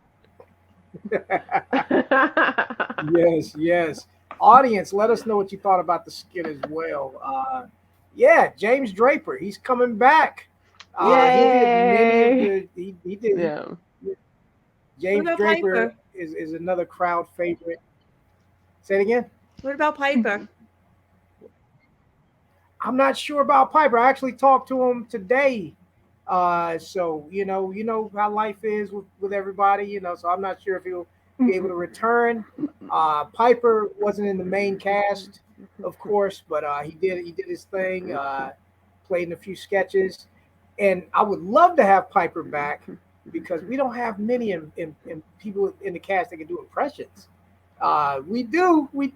Yes. Audience, let us know what you thought about the skit as well. James Draper, he's coming back. Yay! He did. Yeah. James What about Draper Piper? is another crowd favorite. Say it again. what about Piper? I'm not sure about Piper. I actually talked to him today. So you know how life is with everybody, so I'm not sure if he'll be able to return. Piper wasn't in the main cast, of course, but he did his thing, played in a few sketches. And I would love to have Piper back because we don't have many in people in the cast that can do impressions. We do. We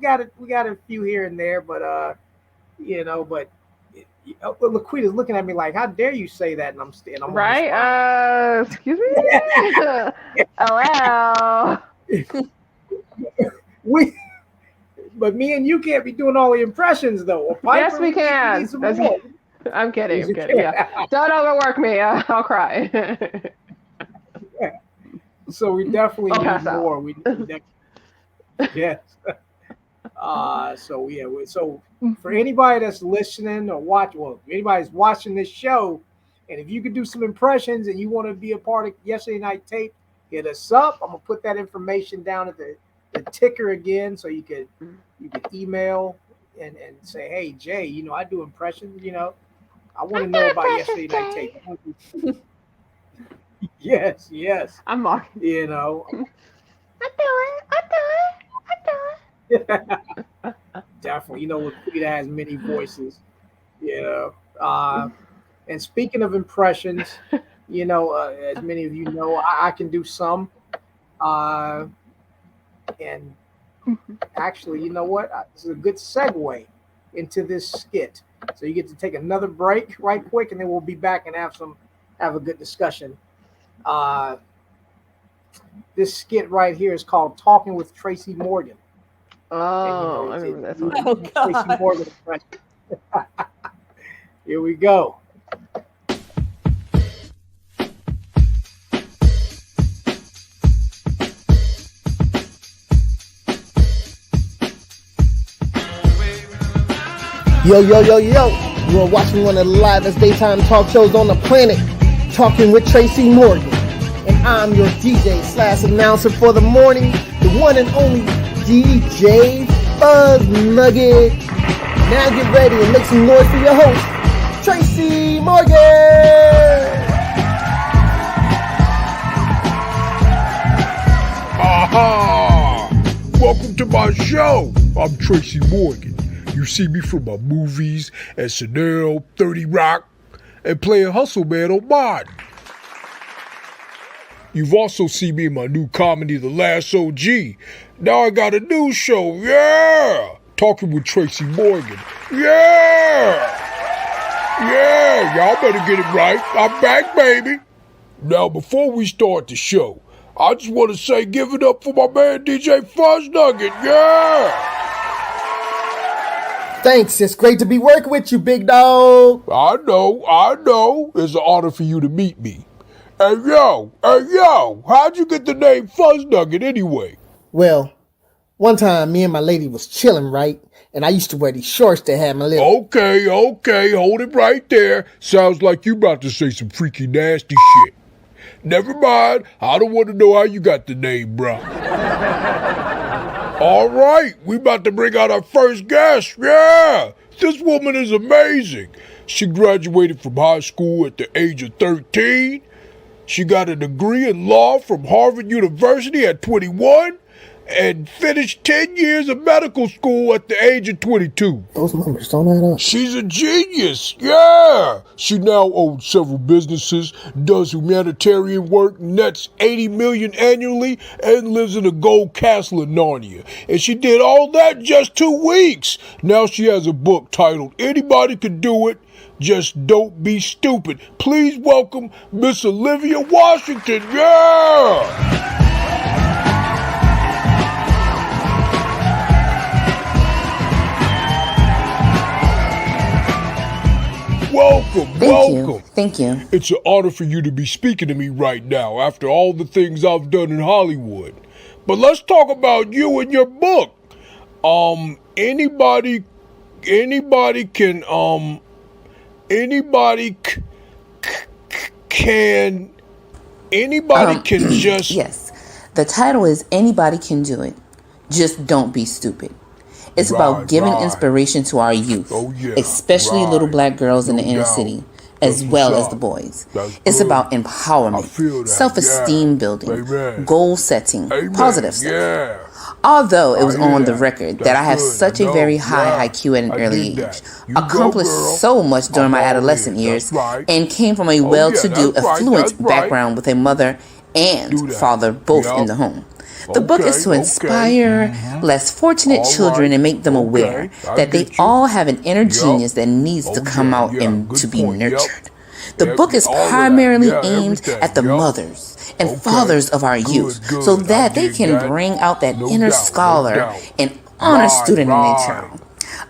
got a few here and there, but Laquita's looking at me like, "How dare you say that?" And I'm Right? Excuse me? Hello? But me and you can't be doing all the impressions, though. Well, Piper, Yes, we can. need some That's- more. I'm kidding. Yes, I'm you kidding. can. Yeah. Don't overwork me. I'll cry. So we definitely I'll need pass out. more. Yes. So yeah, so for anybody that's listening or anybody's watching this show, and if you could do some impressions and you want to be a part of Yesterday Night Tape, hit us up. I'm gonna put that information down at the ticker again, so you could email and say, hey Jay, I do impressions. I want to know about Yesterday Night Tape. Yes. I'm mocking. I do it. Definitely. Laquita has many voices. And speaking of impressions, as many of you know, I can do some. And actually, you know what? This is a good segue into this skit. So you get to take another break right quick, and then we'll be back and have a good discussion. This skit right here is called "Talking with Tracy Morgan." Oh, I remember that one. Oh, God. Tracy Morgan impression. Here we go. Yo. You are watching one of the livest daytime talk shows on the planet, Talking with Tracy Morgan. And I'm your DJ/announcer for the morning, the one and only DJ Buzz Nugget. Now get ready and make some noise for your host, Tracy Morgan. Aha! Welcome to my show. I'm Tracy Morgan. You see me from my movies, SNL, 30 Rock, and playing Hustle Man on Mod. You've also seen me in my new comedy, The Last OG. Now I got a new show, yeah! Talking with Tracy Morgan, yeah! Yeah, y'all better get it right. I'm back, baby. Now, before we start the show, I just want to say give it up for my man DJ Fuzz Nugget, yeah! Thanks, it's great to be working with you, big dog. I know. It's an honor for you to meet me. Hey, yo, how'd you get the name Fuzz Nugget anyway? Well, one time me and my lady was chilling, right? And I used to wear these shorts that had my little... Okay, hold it right there. Sounds like you about to say some freaky nasty shit. Never mind, I don't want to know how you got the name, bro. All right, we about to bring out our first guest, yeah! This woman is amazing. She graduated from high school at the age of 13. She got a degree in law from Harvard University at 21 and finished 10 years of medical school at the age of 22. Those numbers don't add up. She's a genius, yeah! She now owns several businesses, does humanitarian work, nets $80 million annually, and lives in a gold castle in Narnia. And she did all that in just 2 weeks. Now she has a book titled Anybody Can Do It, Just Don't Be Stupid. Please welcome Miss Olivia Washington, yeah! Welcome. Thank you. It's an honor for you to be speaking to me right now after all the things I've done in Hollywood. But let's talk about you and your book. Anybody can just... Yes. The title is Anybody Can Do It. Just Don't Be Stupid. It's about giving inspiration to our youth, especially little black girls in the inner city, as well as the boys. It's about empowerment, self-esteem building, goal setting, positive stuff. Although it was on the record that I have such a very high IQ at an early age, accomplished so much during my adolescent years, and came from a well-to-do, affluent background with a mother and father both in the home. The book is to inspire less fortunate children and make them aware that they all have an inner genius that needs to come out and to be nurtured. The book is primarily aimed at the mothers and fathers of our youth so that they can bring out that inner scholar and honor student in their child.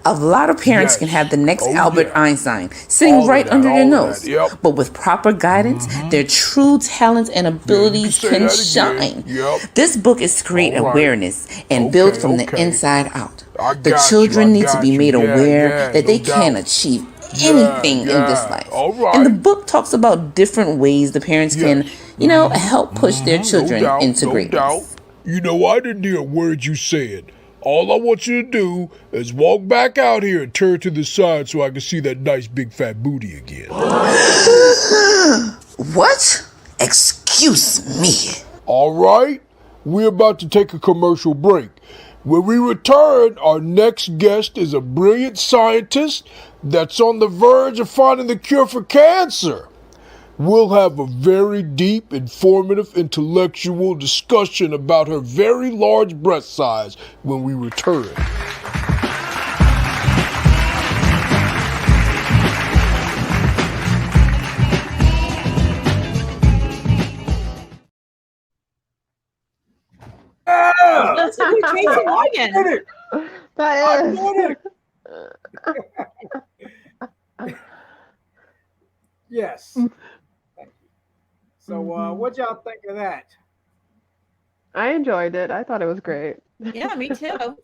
A lot of parents can have the next Albert Einstein sitting All right of that, under their all of nose. that, yep. But with proper guidance, their true talents and abilities say can that again. shine. Yep. This book is to create All right. awareness and build from the inside out. The children need to be made aware that they can achieve anything in this life. All right. And the book talks about different ways the parents can, help push their children into greatness. You know, I didn't hear a word you said. All I want you to do is walk back out here and turn to the side so I can see that nice big fat booty again. What? Excuse me. All right, we're about to take a commercial break. When we return, our next guest is a brilliant scientist that's on the verge of finding the cure for cancer. We'll have a very deep, informative, intellectual discussion about her very large breast size when we return. That's a good Tracy Morgan. That is. Yes. Thank you. So, what y'all think of that? I enjoyed it. I thought it was great. Yeah, me too.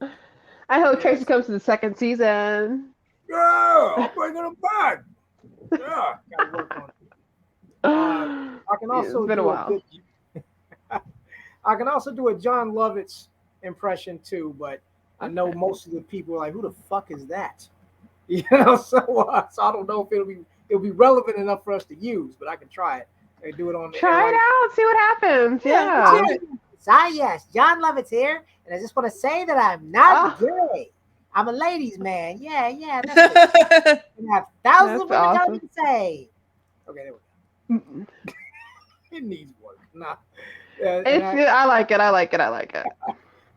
I hope Tracy comes to the second season. Yeah, I'm bringing them back. Yeah, gotta work on it. I can also It's been a while. I can also do a John Lovitz impression too, but I know most of the people are like, "Who the fuck is that?" So I don't know if it'll be relevant enough for us to use, but I can try it and do it on the Try it out, see what happens. Yeah. Yes, John Lovitz here, and I just want to say that I'm not gay. I'm a ladies' man. Yeah. That's it. I have thousands of women telling me to say. Okay, there we go. It needs work. Nah. I like it.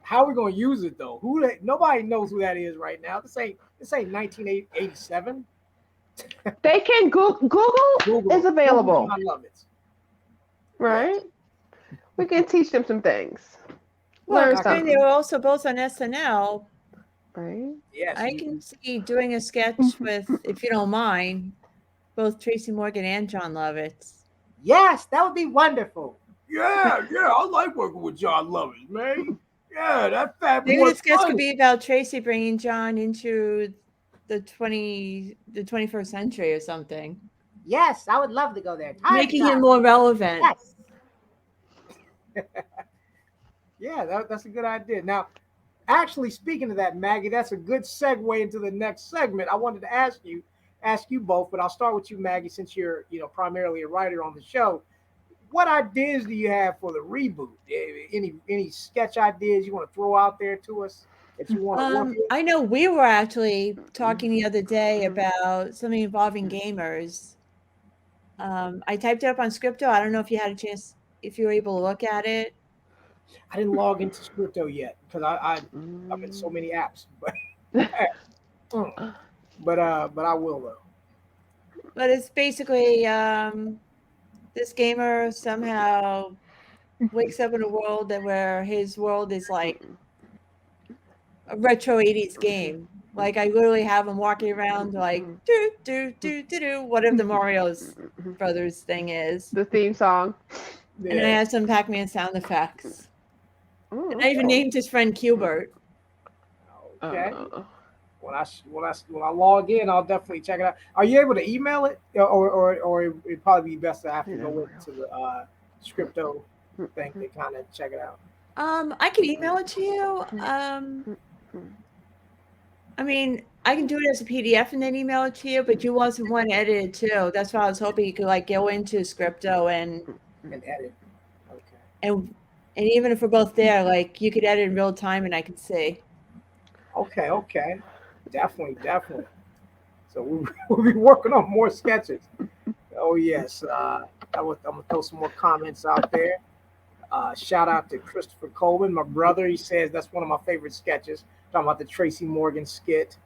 How are we gonna use it though? Nobody knows who that is right now. This ain't 1987. They can Google is available. I love it. Right? We can teach them some things. Well, Learn they something. were also both on SNL. Right? Yes. I can see doing a sketch with, if you don't mind, both Tracy Morgan and John Lovitz. Yes, that would be wonderful. Yeah, I like working with John Lovitz, man. Yeah, that fat boy. Maybe the sketch could be about Tracy bringing John into the 21st century or something. Yes, I would love to go there. Making him more relevant. Yes. Yeah, that's a good idea. Now, actually, speaking of that, Maggie, that's a good segue into the next segment. I wanted to ask you both, but I'll start with you, Maggie, since you're primarily a writer on the show. What ideas do you have for the reboot? Any sketch ideas you want to throw out there to us that you want to work with? I know we were actually talking the other day about something involving gamers. I typed it up on Scripto. I don't know if you had a chance, if you were able to look at it. I didn't log into Scripto yet because I'm in so many apps, but I will though. But it's basically this gamer somehow wakes up in a world where his world is like a retro 80s game. Like I literally have him walking around like do whatever the Mario's Brothers thing is. The theme song. And I have some Pac-Man sound effects. And I even named his friend Qbert. Okay. When I log in, I'll definitely check it out. Are you able to email it, or it'd probably be best to have to go into the Scripto thing to kind of check it out? I can email it to you. I mean, I can do it as a PDF and then email it to you, but you want someone to edit it too. That's why I was hoping you could like go into Scripto and edit. Okay. And even if we're both there, like you could edit in real time and I could see. Okay. Definitely. So we'll be working on more sketches. Oh yes. I'm gonna throw some more comments out there. Shout out to Christopher Coleman, my brother. He says that's one of my favorite sketches. Talking about the Tracy Morgan skit.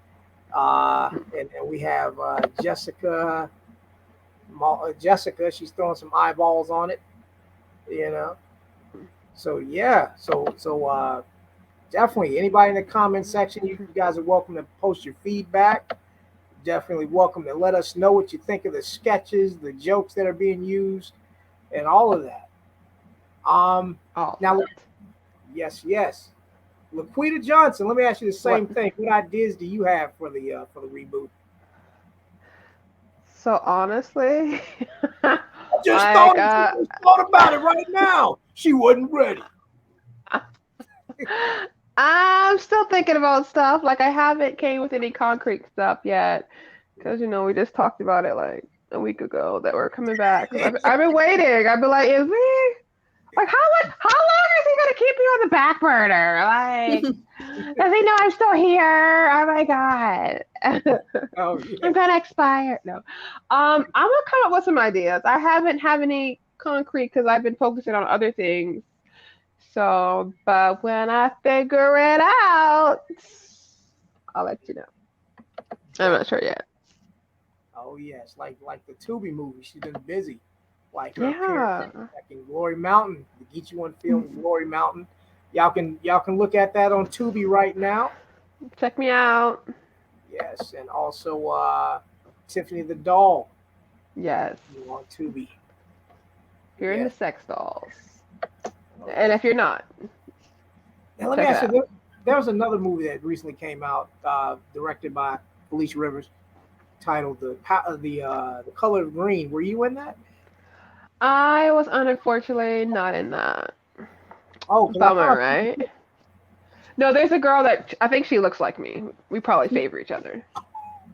And we have Jessica. Jessica, she's throwing some eyeballs on it. So yeah. So definitely. Anybody in the comment section, you guys are welcome to post your feedback. Definitely welcome to let us know what you think of the sketches, the jokes that are being used, and all of that. Now, yes. Laquita Johnson, let me ask you the same thing. What ideas do you have for the reboot? So honestly, I just thought about it right now. She wasn't ready. I'm still thinking about stuff. Like I haven't came with any concrete stuff yet, because we just talked about it like a week ago that we're coming back. I've been waiting. I've been like, is he? Like how long is he gonna keep me on the back burner? Like, does he know I'm still here? Oh my god. Oh, yeah. I'm gonna expire. No. I'm gonna come up with some ideas. I haven't have any concrete because I've been focusing on other things. So, but when I figure it out, I'll let you know. I'm not sure yet. Oh yes, like the Tubi Movies. She's been busy. Like Yeah. Back in Glory Mountain, the Geechee One Films, Glory Mountain. Y'all can look at that on Tubi right now. Check me out. Yes, and also Tiffany the Doll. Yes. On Tubi. You're in the sex dolls. And if you're not, now let me ask you. There was another movie that recently came out, directed by Felicia Rivers, titled "The Color of Green." Were you in that? I was unfortunately not in that. Oh, bummer, right? No, there's a girl that I think she looks like me. We probably favor each other.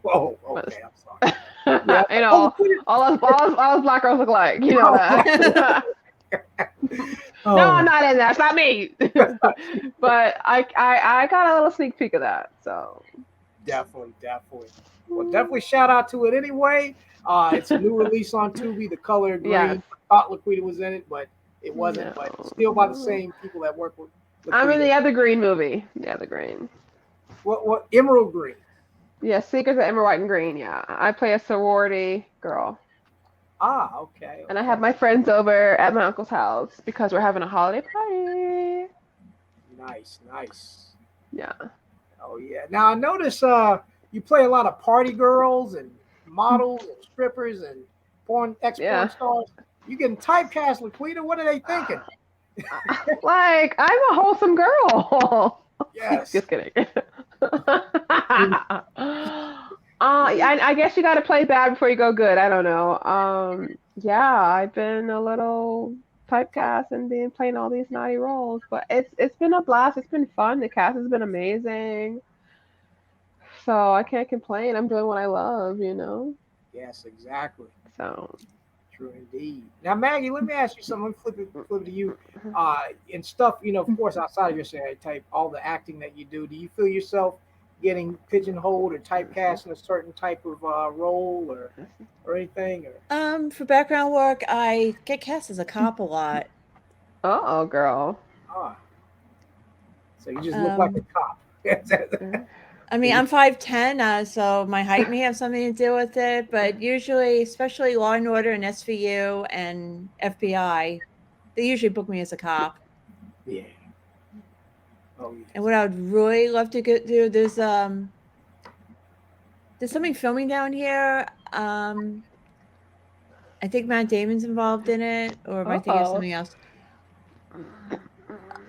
Oh, okay. I'm sorry. All us black girls look like. You know that. No, I'm not in that. It's not me. But I got a little sneak peek of that. So definitely. Well, definitely shout out to it anyway. It's a new release on Tubi, The Color of Green. Yes. I thought Laquita was in it, but it wasn't. No. But still by the same people that work with Laquita. I'm in the other green movie. The other green. What Emerald Green? Yeah, Secrets of Emerald, White, and Green. Yeah, I play a sorority girl. Ah, okay. And I have my friends over at my uncle's house because we're having a holiday party. Nice. Yeah. Oh yeah. Now I notice you play a lot of party girls and models and strippers and porn stars. You getting typecast, Laquita? What are they thinking? Like I'm a wholesome girl. Yes. Just kidding. I guess you got to play bad before you go good. I don't know. Yeah, I've been a little typecast and been playing all these naughty roles, but it's been a blast. It's been fun. The cast has been amazing. So I can't complain. I'm doing what I love, Yes, exactly. So true indeed. Now, Maggie, let me ask you something. Let me flip it to you. And stuff, of course, outside of your stereotype, all the acting that you do you feel yourself getting pigeonholed or typecast in a certain type of role or anything? Or? For background work, I get cast as a cop a lot. Uh-oh, girl. So you just look like a cop. I mean, I'm 5'10", so my height may have something to do with it, but usually, especially Law and Order and SVU and FBI, they usually book me as a cop. Yeah. Oh, yes. And what I would really love to do, there's something filming down here. I think Matt Damon's involved in it, or am I thinking of something else?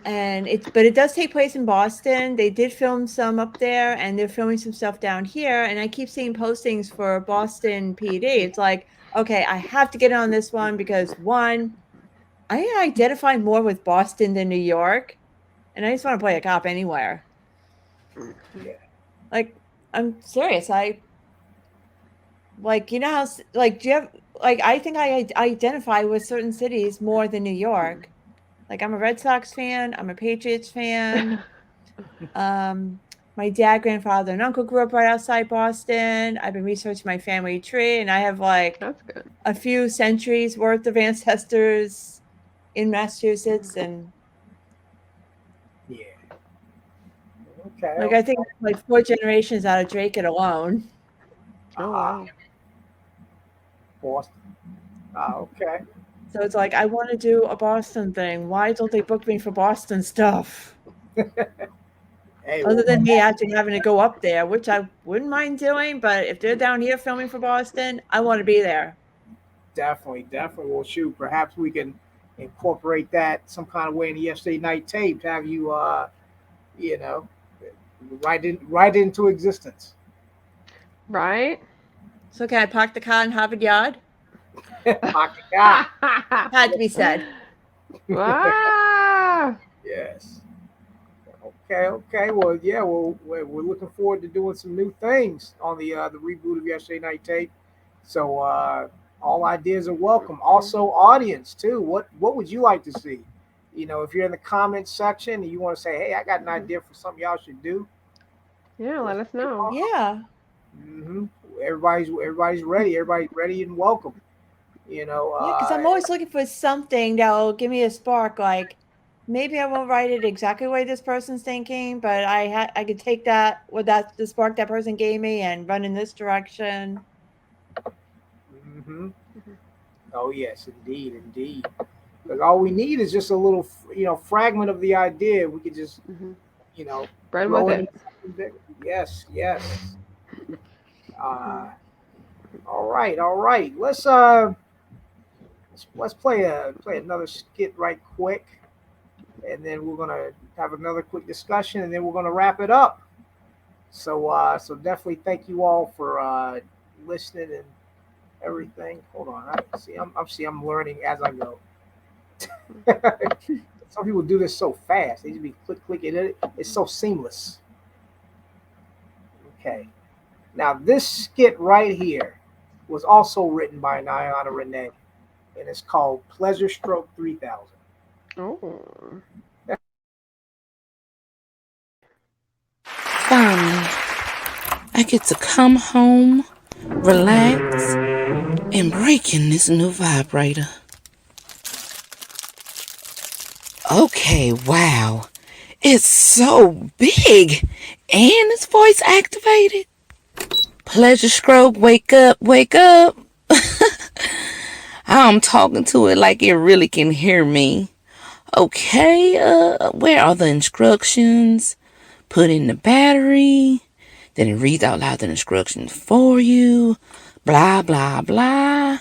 And it does take place in Boston. They did film some up there, and they're filming some stuff down here. And I keep seeing postings for Boston PD. It's like, okay, I have to get on this one because one, I identify more with Boston than New York, and I just want to play a cop anywhere. Yeah. Like, I'm serious. I like, how like, do you have like? I think I identify with certain cities more than New York. Like, I'm a Red Sox fan. I'm a Patriots fan. My dad, grandfather, and uncle grew up right outside Boston. I've been researching my family tree, and I have That's good. A few centuries worth of ancestors in Massachusetts, and yeah. Okay. I think 4 generations out of Draper alone. Oh wow. Boston. Okay. So it's like, I want to do a Boston thing. Why don't they book me for Boston stuff? Hey, Other than me actually having to go up there, which I wouldn't mind doing, but if they're down here filming for Boston, I want to be there. Definitely. Well, shoot, perhaps we can incorporate that some kind of way in the yesterday night tape to have you, you know, right into existence. Right? So can I park the car in Harvard Yard? Park the car. Had to be said. Wow. Yes. Okay. Well, yeah. Well, we're looking forward to doing some new things on the reboot of Yesterday Night Tape. So all ideas are welcome. Also, audience too. What would you like to see? You know, if you're in the comments section and you want to say, "Hey, I got an idea for something y'all should do," Yeah, let us know. Yeah. Mm-hmm. Everybody's ready. Everybody's ready and welcome. You know. Yeah, because I'm always looking for something that will give me a spark. Like maybe I won't write it exactly the way this person's thinking, but I could take that the spark that person gave me and run in this direction. Mm-hmm. Oh yes, indeed. Because all we need is just a little, fragment of the idea. We could just, Run throw with in it. something big. Yes. All right. Let's play another skit right quick, and then we're gonna have another quick discussion, and then we're gonna wrap it up. So definitely thank you all for listening and everything. Hold on, I'm learning as I go. Some people do this so fast; they just be clicking. It's so seamless. Okay, now this skit right here was also written by Niana Renee, and it's called Pleasure Stroke 3000. Oh. Finally, I get to come home, relax, and break in this new vibrator. Okay, wow. It's so big, and it's voice activated. Pleasure stroke, wake up. I'm talking to it like it really can hear me. Okay, where are the instructions? Put in the battery. Then it reads out loud the instructions for you. Blah, blah, blah.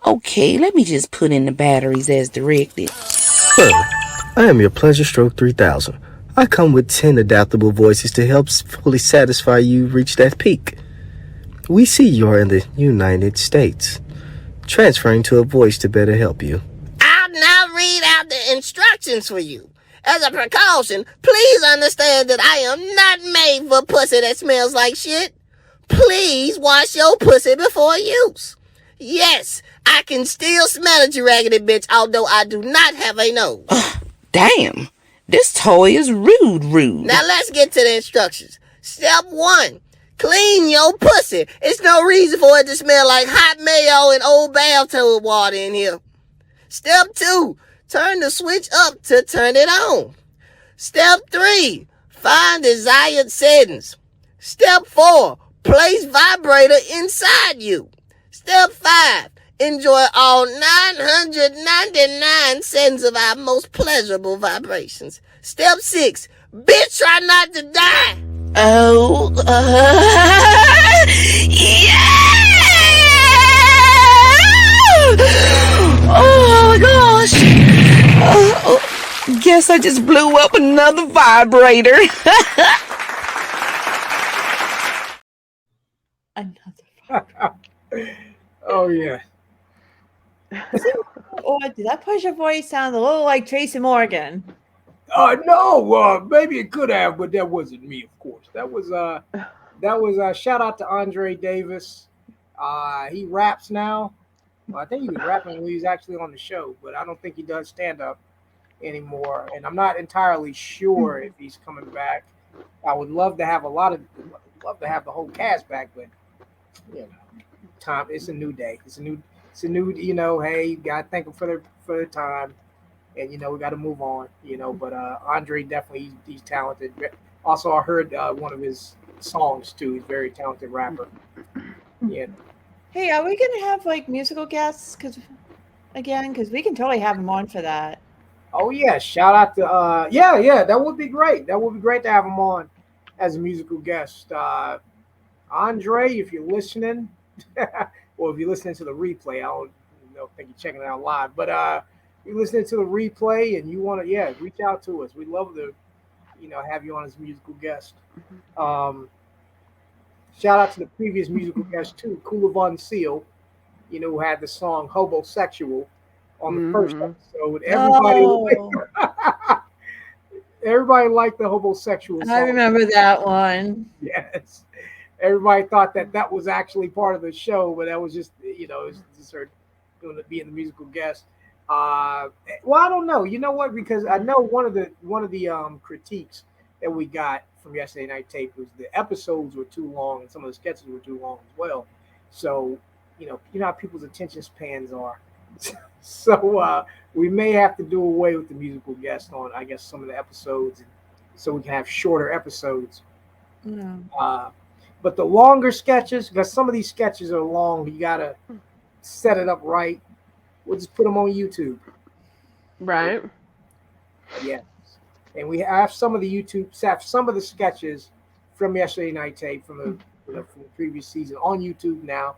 Okay, let me just put in the batteries as directed. Hello, I am your Pleasure Stroke 3000. I come with 10 adaptable voices to help fully satisfy you reach that peak. We see you are in the United States. Transferring to a voice to better help you. I'll now read out the instructions for you. As a precaution, please understand that I am not made for pussy that smells like shit. Please wash your pussy before use. Yes, I can still smell it, you raggedy bitch, although I do not have a nose. Damn, this toy is rude. Now let's get to the instructions. Step 1. Clean your pussy. It's no reason for it to smell like hot mayo and old bathtub water in here. Step 2. Turn the switch up to turn it on. Step 3. Find desired settings. Step 4. Place vibrator inside you. Step 5. Enjoy all 999 seconds of our most pleasurable vibrations. Step 6. Bitch, try not to die. Oh, yeah! Oh my gosh! Guess I just blew up another vibrator. Oh yeah. Or did that push your voice sound a little like Tracy Morgan? No, maybe it could have, but that wasn't me, of course. That was shout out to Andre Davis. He raps now. Well, I think he was rapping when he was actually on the show, but I don't think he does stand up anymore. And I'm not entirely sure if he's coming back. I would love to have the whole cast back, but time. It's a new day. It's a new. Hey, you gotta thank them for their time. And we got to move on, But Andre definitely he's talented. Also, I heard one of his songs too. He's a very talented rapper. Yeah. Hey, are we gonna have like musical guests? Because we can totally have them on for that. Oh yeah, shout out to yeah, that would be great. That would be great to have him on as a musical guest. Andre, if you're listening, or if you're listening to the replay, I don't think you're checking it out live, but if you're listening to the replay and you want to, yeah, reach out to us. We'd love to, have you on as a musical guest. Shout out to the previous musical guest too, Kula Von Seal, who had the song "Hobosexual" on the first episode. Everybody liked the homosexual song. I remember that one. Yes. Everybody thought that was actually part of the show, but that was just, it was just her going to be in the musical guest. Well, I don't know. You know what? Because I know one of the critiques that we got from yesterday night tape was the episodes were too long and some of the sketches were too long as well. So, you know how people's attention spans are. So we may have to do away with the musical guest on, I guess, some of the episodes, so we can have shorter episodes. But the longer sketches, because some of these sketches are long, you gotta set it up right. We'll just put them on YouTube. Right. Yes. And we have some of the sketches from yesterday night tape from the previous season on YouTube now.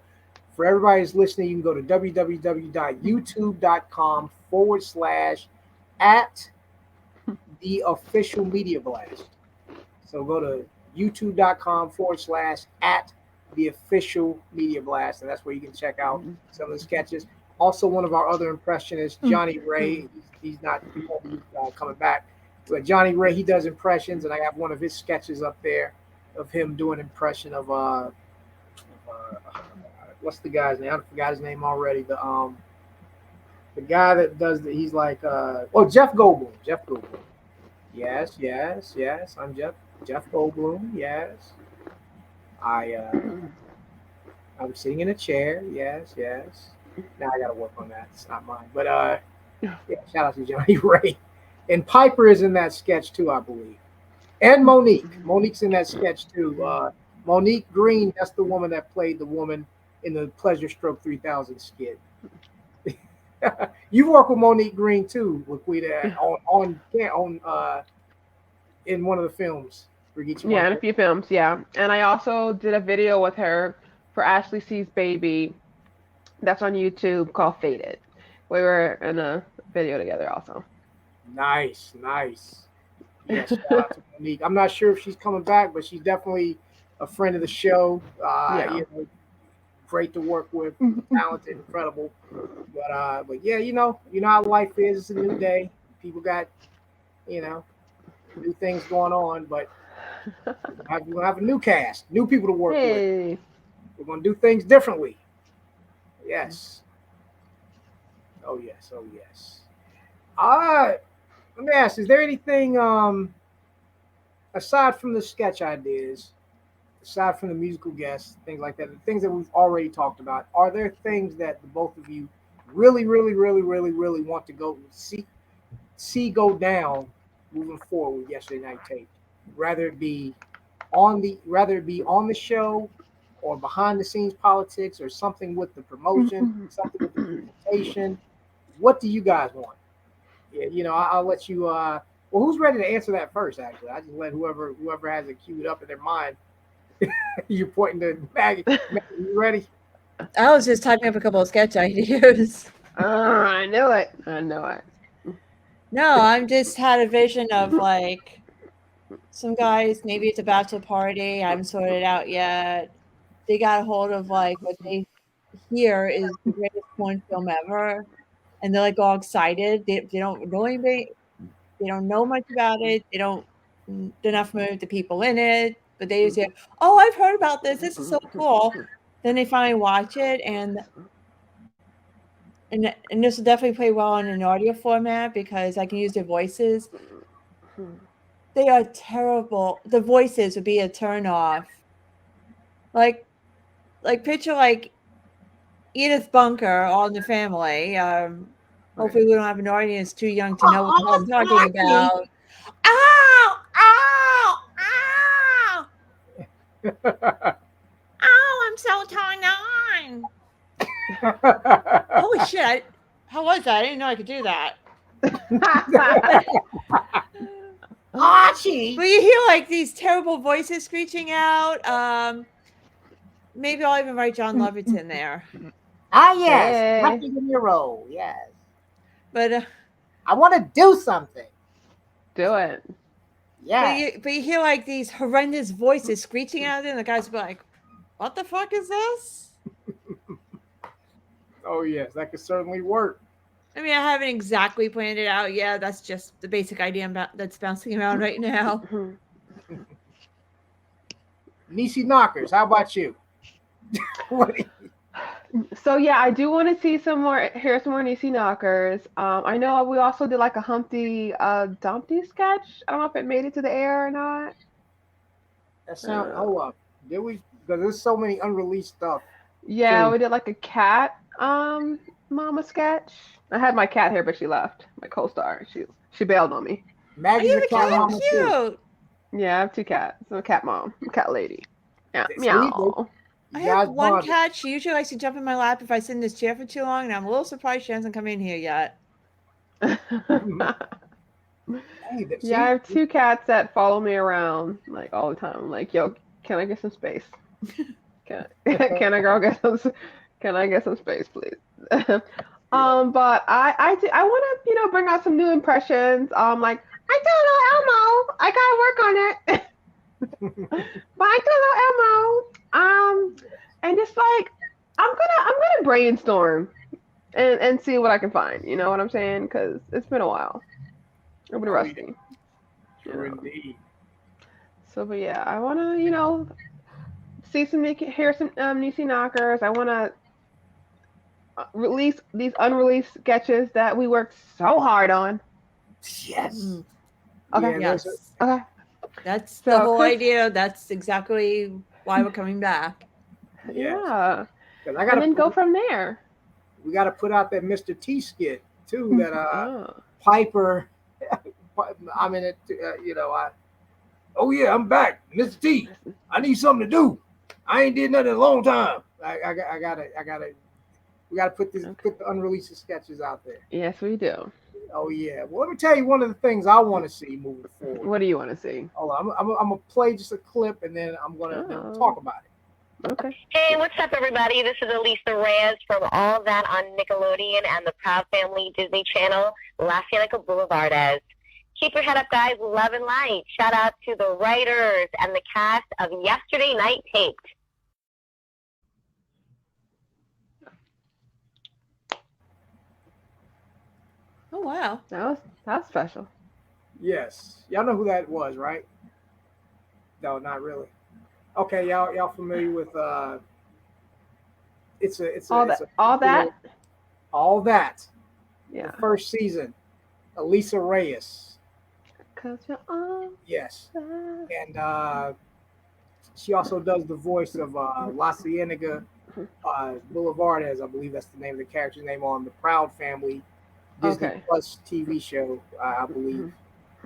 For everybody who's listening, you can go to www.youtube.com/@the-official-media-blast. So go to youtube.com/@the-official-media-blast, and that's where you can check out some of the sketches. Also, one of our other impressionists, Johnny Ray, he's not coming back, but Johnny Ray, he does impressions, and I have one of his sketches up there of him doing an impression of what's the guy's name? I forgot his name already. The guy that does he's like Jeff Goldblum. Jeff Goldblum. Yes. I'm Jeff Goldblum. Yes. I'm sitting in a chair. Yes. Now I gotta work on that. It's not mine. But yeah, shout out to Johnny Ray. And Piper is in that sketch too, I believe. And Monique. Monique's in that sketch too. Monique Green, that's the woman that played the woman in the Pleasure Stroke 3000 skit. You work with Monique Green too, Laquita, on in one of the films for Geechee One. Yeah, in a few films, yeah. And I also did a video with her for Ashley C's Baby that's on YouTube called Faded. We were in a video together also. Nice. Yes, shout out to Monique. I'm not sure if she's coming back, but she's definitely a friend of the show. Great to work with, talented, incredible. But yeah, you know how life is. It's a new day. People got, new things going on. But we're gonna have a new cast, new people to work with. We're gonna do things differently. Yes. Oh yes. Let me ask: is there anything aside from the sketch ideas? Aside from the musical guests, things like that, the things that we've already talked about, are there things that the both of you really want to go see go down moving forward with yesterday night tape? Rather it be on the show, or behind the scenes politics, or something with the promotion, something with the presentation. What do you guys want? Yeah, I'll let you. Well, who's ready to answer that first? Actually, I just let whoever has it queued up in their mind. You're pointing to Maggie. You ready? I was just typing up a couple of sketch ideas. I know it. No, I'm just had a vision of like some guys, maybe it's a bachelor party. I haven't sorted it out yet. They got a hold of like what they hear is the greatest porn film ever. And they're like all excited. They don't know anybody. They don't know much about it. They're not familiar with the people in it. But they just say, "Oh, I've heard about this. This is so cool." Then they finally watch it, and this will definitely play well in an audio format because I can use their voices. They are terrible. The voices would be a turn off. Like picture like Edith Bunker on The Family. Hopefully, we don't have an audience too young to know what I'm talking about. Ow! Oh, I'm so turned on. Holy shit. How was that? I didn't know I could do that. Archie. But you hear like these terrible voices screeching out. Maybe I'll even write John Lovitz in there. Ah, yes. Hey. Nothing in your role. Yes. But I want to do something. Do it. Yeah. But you hear like these horrendous voices screeching out there, and the guys will be like, "What the fuck is this?" Oh yes, that could certainly work. I mean, I haven't exactly planned it out yet. That's just the basic idea that's bouncing around right now. Niecy Knockers, how about you? So yeah, I do want to hear some more Niecy Knockers. I know we also did like a Humpty Dumpty sketch. I don't know if it made it to the air or not. That sounds. Did we? Because there's so many unreleased stuff. Yeah, too. we did like a cat mama sketch. I had my cat here, but she left. My co-star, she bailed on me. Maggie's a cat mama too. Yeah, I have 2 cats. I'm a cat mom. I'm a cat lady. Yeah, meow. I have one cat. She usually likes to jump in my lap if I sit in this chair for too long, and I'm a little surprised she hasn't come in here yet. Yeah, I have 2 cats that follow me around like all the time. I'm like, yo, can I get some space? Can I get some space, please? But I want to bring out some new impressions. Like I do a little Elmo. I gotta work on it. But I do a little Elmo. And just like I'm gonna brainstorm and see what I can find. You know what I'm saying? Because it's been a while. I've been rusty. Sure indeed. So, but yeah, I want to hear some Niecy Knockers. I want to release these unreleased sketches that we worked so hard on. Yes. Okay. Yes. Okay. That's the whole idea. That's exactly why we're coming back. Yeah. And then go from there. We got to put out that Mr. T skit too. That Piper. I'm in it. Oh yeah, I'm back, Mr. T. I need something to do. I ain't did nothing in a long time. I gotta. We gotta put the unreleased sketches out there. Yes, we do. Oh yeah. Well, let me tell you one of the things I want to see moving forward. What do you want to see? Hold on, I'm gonna play just a clip and then I'm gonna talk about it. Okay. Hey, what's up, everybody? This is Elisa Reyes from All That on Nickelodeon and the Proud Family Disney Channel, La Cienega Boulevardes. Keep your head up, guys. Love and light. Shout out to the writers and the cast of Yesterday Night Taped. Oh wow, that was special. Yes, y'all know who that was, right? No, not really. Okay, y'all familiar with All That. Yeah. The first season, Elisa Reyes. 'Cause you're all yes, and she also does the voice of La Cienega Boulevardes. I believe that's the name of the character's name on the Proud Family Disney Plus TV show. I believe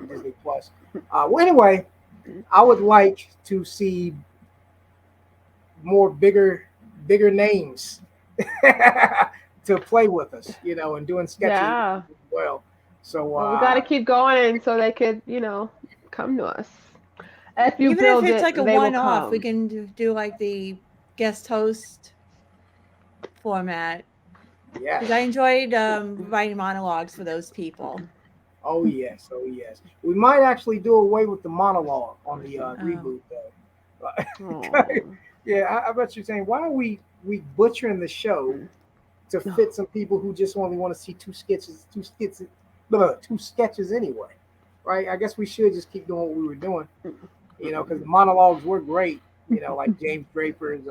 Disney Plus. Well, anyway, I would like to see more bigger names to play with us, and doing sketches as well. So we got to keep going so they could, come to us. Even if it's like a one-off, we can do like the guest host format. Yeah. Because I enjoyed writing monologues for those people. Oh yes. We might actually do away with the monologue on the reboot though. Yeah, I bet you're saying, why are we butchering the show to fit some people who just only want to see two sketches anyway, right? I guess we should just keep doing what we were doing, because the monologues were great, like James Draper's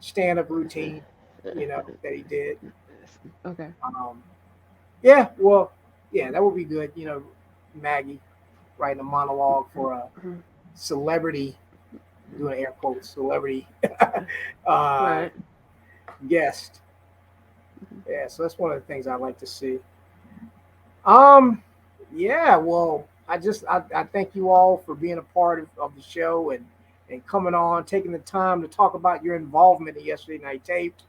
stand-up routine, that he did. Okay. Yeah, well, yeah, that would be good. Maggie writing a monologue for a celebrity, doing air quotes, celebrity guest. Yeah, so that's one of the things I'd like to see. Yeah, well, I thank you all for being a part of the show and coming on, taking the time to talk about your involvement in Yesterday Night Taped.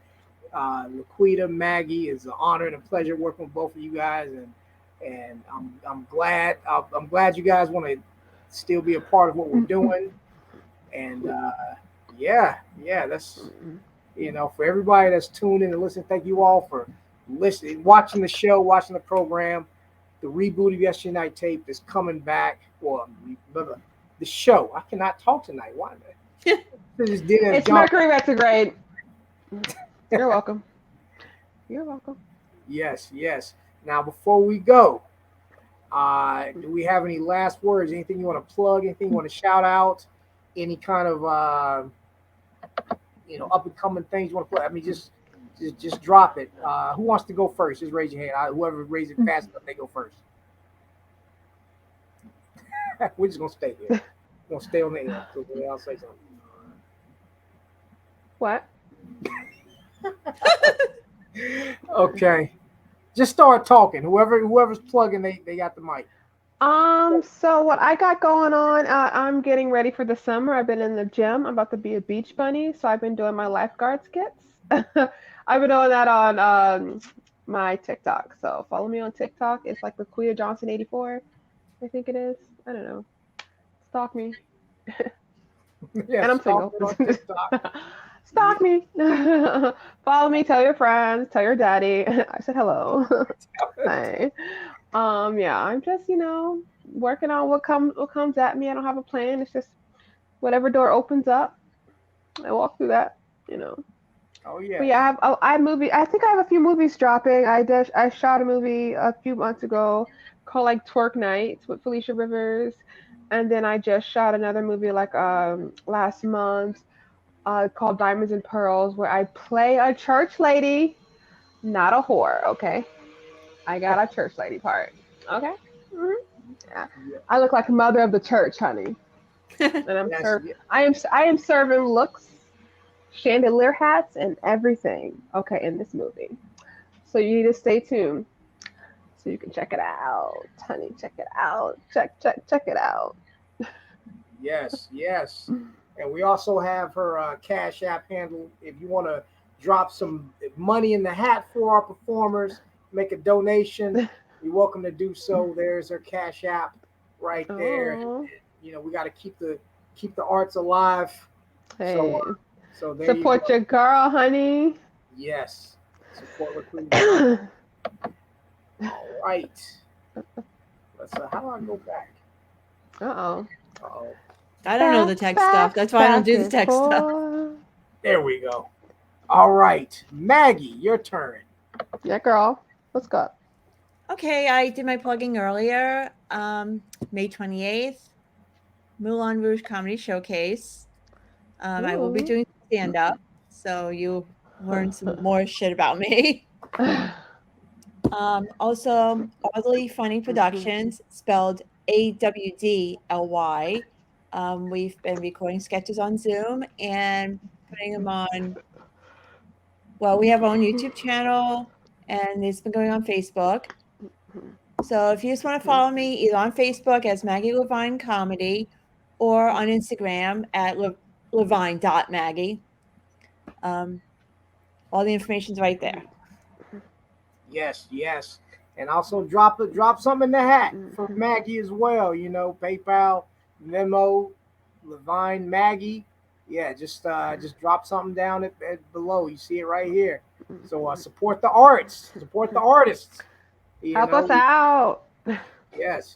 Laquita, Maggie, it's an honor and a pleasure working with both of you guys, and and I'm glad you guys want to still be a part of what we're doing. And that's for everybody that's tuned in and listening. Thank you all for listening, watching the show, watching the program. The reboot of Yesterday Night Tape is coming back. Well, the show. I cannot talk tonight. Why? It's Mercury retrograde. You're welcome. You're welcome. Yes. Now, before we go, do we have any last words? Anything you want to plug? Anything you want to shout out? Any kind of up and coming things you want to plug? I mean, just drop it. Who wants to go first? Just raise your hand. Whoever raises it fast enough, they go first. We're just gonna stay here. We're gonna stay on the air. So I'll say something. What? Okay. Just start talking. Whoever's plugging, they got the mic. So what I got going on, I'm getting ready for the summer. I've been in the gym. I'm about to be a beach bunny, so I've been doing my lifeguard skits. I've been doing that on my TikTok. So follow me on TikTok. It's like Laquita Johnson 84, I think it is. I don't know. Stalk me. Yeah, and I'm single. Stalk me. Follow me. Tell your friends. Tell your daddy. I said hello. Hi. I'm just working on what comes at me. I don't have a plan. It's just whatever door opens up, I walk through that. Oh yeah. But yeah, I think I have a few movies dropping. I shot a movie a few months ago called like Twerk Nights with Felicia Rivers, and then I just shot another movie like last month called Diamonds and Pearls, where I play a church lady, not a whore. Okay, I got a church lady part. Okay. Mm-hmm. Yeah. I look like a mother of the church, honey, and I am serving looks, chandelier hats, and everything. Okay, in this movie, so you need to stay tuned so you can check it out, honey. Check it out. Check it out. Yes. And we also have her Cash App handle. If you want to drop some money in the hat for our performers, make a donation, you're welcome to do so. There's her Cash App right there. And, we got to keep the arts alive. Hey. So there support your girl, honey. Yes. Support Laquita. All right. Let's. How do I go back? Uh-oh. I don't know the tech stuff. That's why I don't do the tech stuff. There we go. All right. Maggie, your turn. Yeah, girl. Let's go. Okay, I did my plugging earlier. May 28th, Moulin Rouge Comedy Showcase. I will be doing stand-up, so you learn some more shit about me. Also, Oddly Funny Productions, spelled AWDLY. We've been recording sketches on Zoom and putting them on. Well, we have our own YouTube channel, and it's been going on Facebook. So if you just want to follow me, either on Facebook as Maggie LeVine Comedy or on Instagram at levine.maggie. All the information's right there. Yes. And also drop something in the hat for Maggie as well. PayPal, Venmo, Levine Maggie. Yeah, just drop something down at below. You see it right here. So support the arts, support the artists. Help us out. Yes.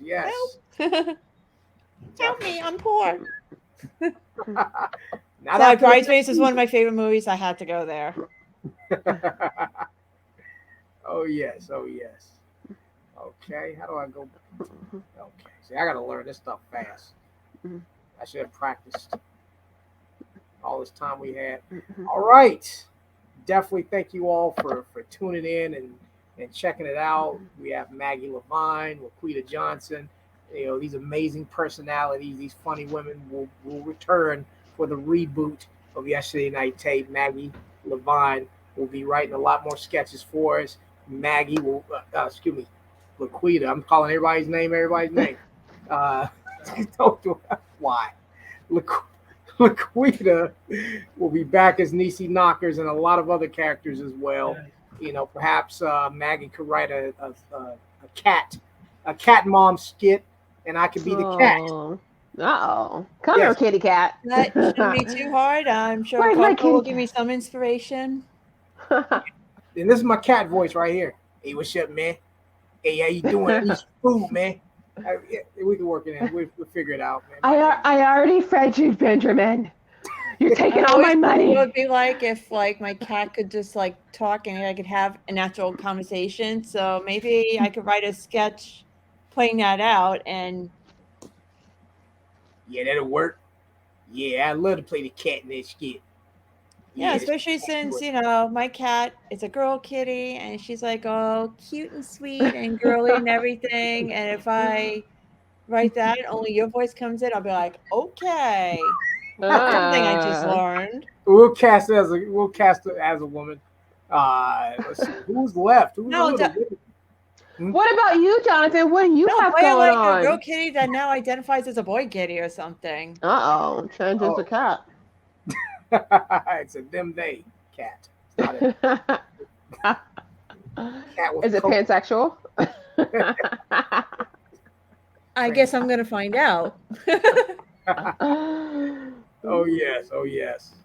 Help me, I'm poor. Now Bridesmaids is one of my favorite movies. I had to go there. Oh yes. Okay, how do I go? Okay, see, I gotta learn this stuff fast. I should have practiced all this time we had. All right, definitely thank you all for tuning in and checking it out. We have Maggie LeVine, Laquita Johnson. These amazing personalities, these funny women will return for the reboot of Yesterday Night Tape. Maggie LeVine will be writing a lot more sketches for us. Maggie will, Laquita. I'm calling everybody's name. Don't do it. Why? Laquita will be back as Niecy Knockers and a lot of other characters as well. Perhaps Maggie could write a cat a cat mom skit, and I could be the cat. Come here, kitty cat. That shouldn't be too hard. I'm sure Where's my Coco will kitty give me some inspiration. And this is my cat voice right here. Hey, what's up, man? Hey, how you doing? Eat some food, man. Yeah, we can work it in. We'll figure it out, man. I already fed you, Benjamin. You're taking all my money. What it would be like if like my cat could just like talk and I could have a natural conversation. So maybe I could write a sketch playing that out and yeah, that'll work. Yeah, I'd love to play the cat in that skit. yeah, especially since, you know, my cat is a girl kitty and she's like all cute and sweet and girly and everything. And if I write that and only your voice comes in, I'll be like, okay. That's something I just learned. We'll cast it as a woman. Let's see. Who's left? What about you, Jonathan? What do you have going like on? a girl kitty that now identifies as a boy kitty or something. Changes the cat. It's a them they cat. It's not a cat with Is it pansexual? I guess I'm gonna find out. Oh yes.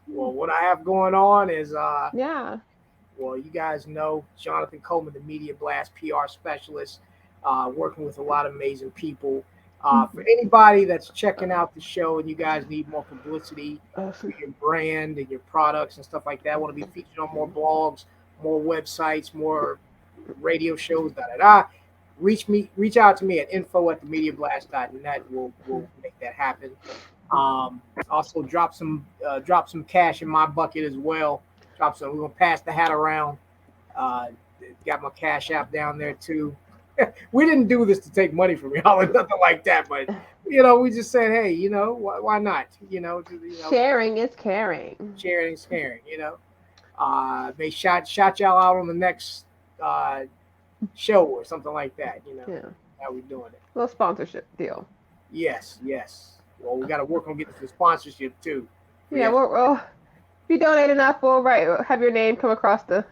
Well, what I have going on is well, you guys know Jonathan Coleman, the Media Blast PR specialist, working with a lot of amazing people. For anybody that's checking out the show and you guys need more publicity for your brand and your products and stuff like that, want to be featured on more blogs, more websites, more radio shows, reach out to me at info@themediablast.net. We'll make that happen. Also drop some cash in my bucket as well. We're gonna pass the hat around. Got my Cash App down there too. We didn't do this to take money from y'all or nothing like that, but we just said, hey, why not? Sharing is caring. Sharing is caring. May shout y'all out on the next show or something like that. How we doing it? A little sponsorship deal. Yes. Well, we got to work on getting some sponsorship too. Yeah, we'll if you donate enough, we'll have your name come across the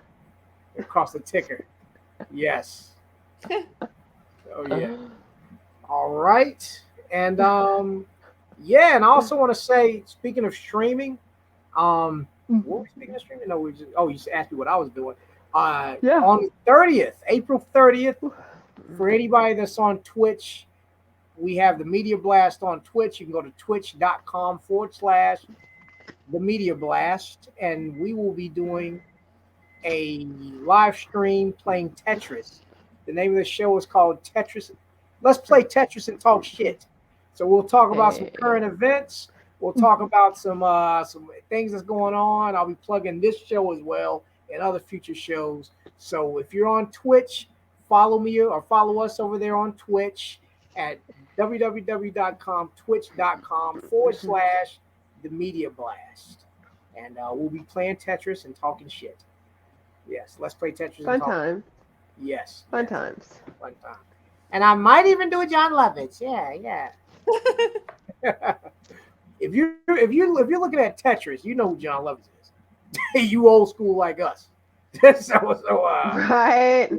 ticker. Yes. Oh yeah. All right. And and I also want to say, speaking of streaming, what were we speaking of streaming? No, you just asked me what I was doing. On the 30th, April 30th, for anybody that's on Twitch, we have the Media Blast on Twitch. You can go to twitch.com/the Media Blast, and we will be doing a live stream playing Tetris. The name of the show is called Tetris. Let's play Tetris and talk shit. So we'll talk about some current events. We'll talk about some things that's going on. I'll be plugging this show as well and other future shows. So if you're on Twitch, follow me or follow us over there on Twitch at twitch.com/the Media Blast. And we'll be playing Tetris and talking shit. Yes, let's play Tetris. Fun time. Yes. Fun times. Fun time. And I might even do a John Lovitz. Yeah. If you're looking at Tetris, you know who John Lovitz is. You old school like us. Right.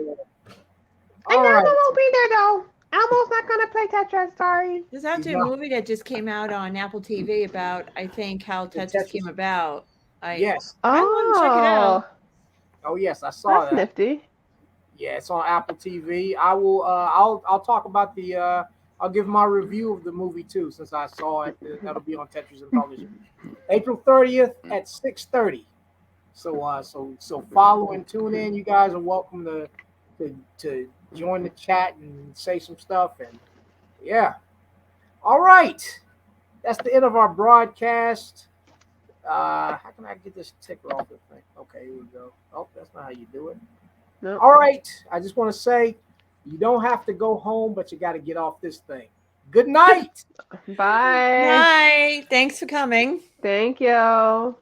All right. Elmo won't be there though. Elmo's not gonna play Tetris. Sorry. There's actually a movie that just came out on Apple TV about, I think, how Tetris came about. Yes. I want to check it out. Oh yes, I saw That's that. nifty. Yeah, it's on Apple TV. I will. I'll talk about the. I'll give my review of the movie too, since I saw it. That'll be on Tetris and Television, April 30th at 6:30. So follow and tune in. You guys are welcome to join the chat and say some stuff. And yeah, all right. That's the end of our broadcast. How can I get this ticker off the thing? Okay, here we go. Oh, that's not how you do it. Nope. All right. I just want to say, you don't have to go home, but you got to get off this thing. Good night. Bye. Bye. Thanks for coming. Thank you.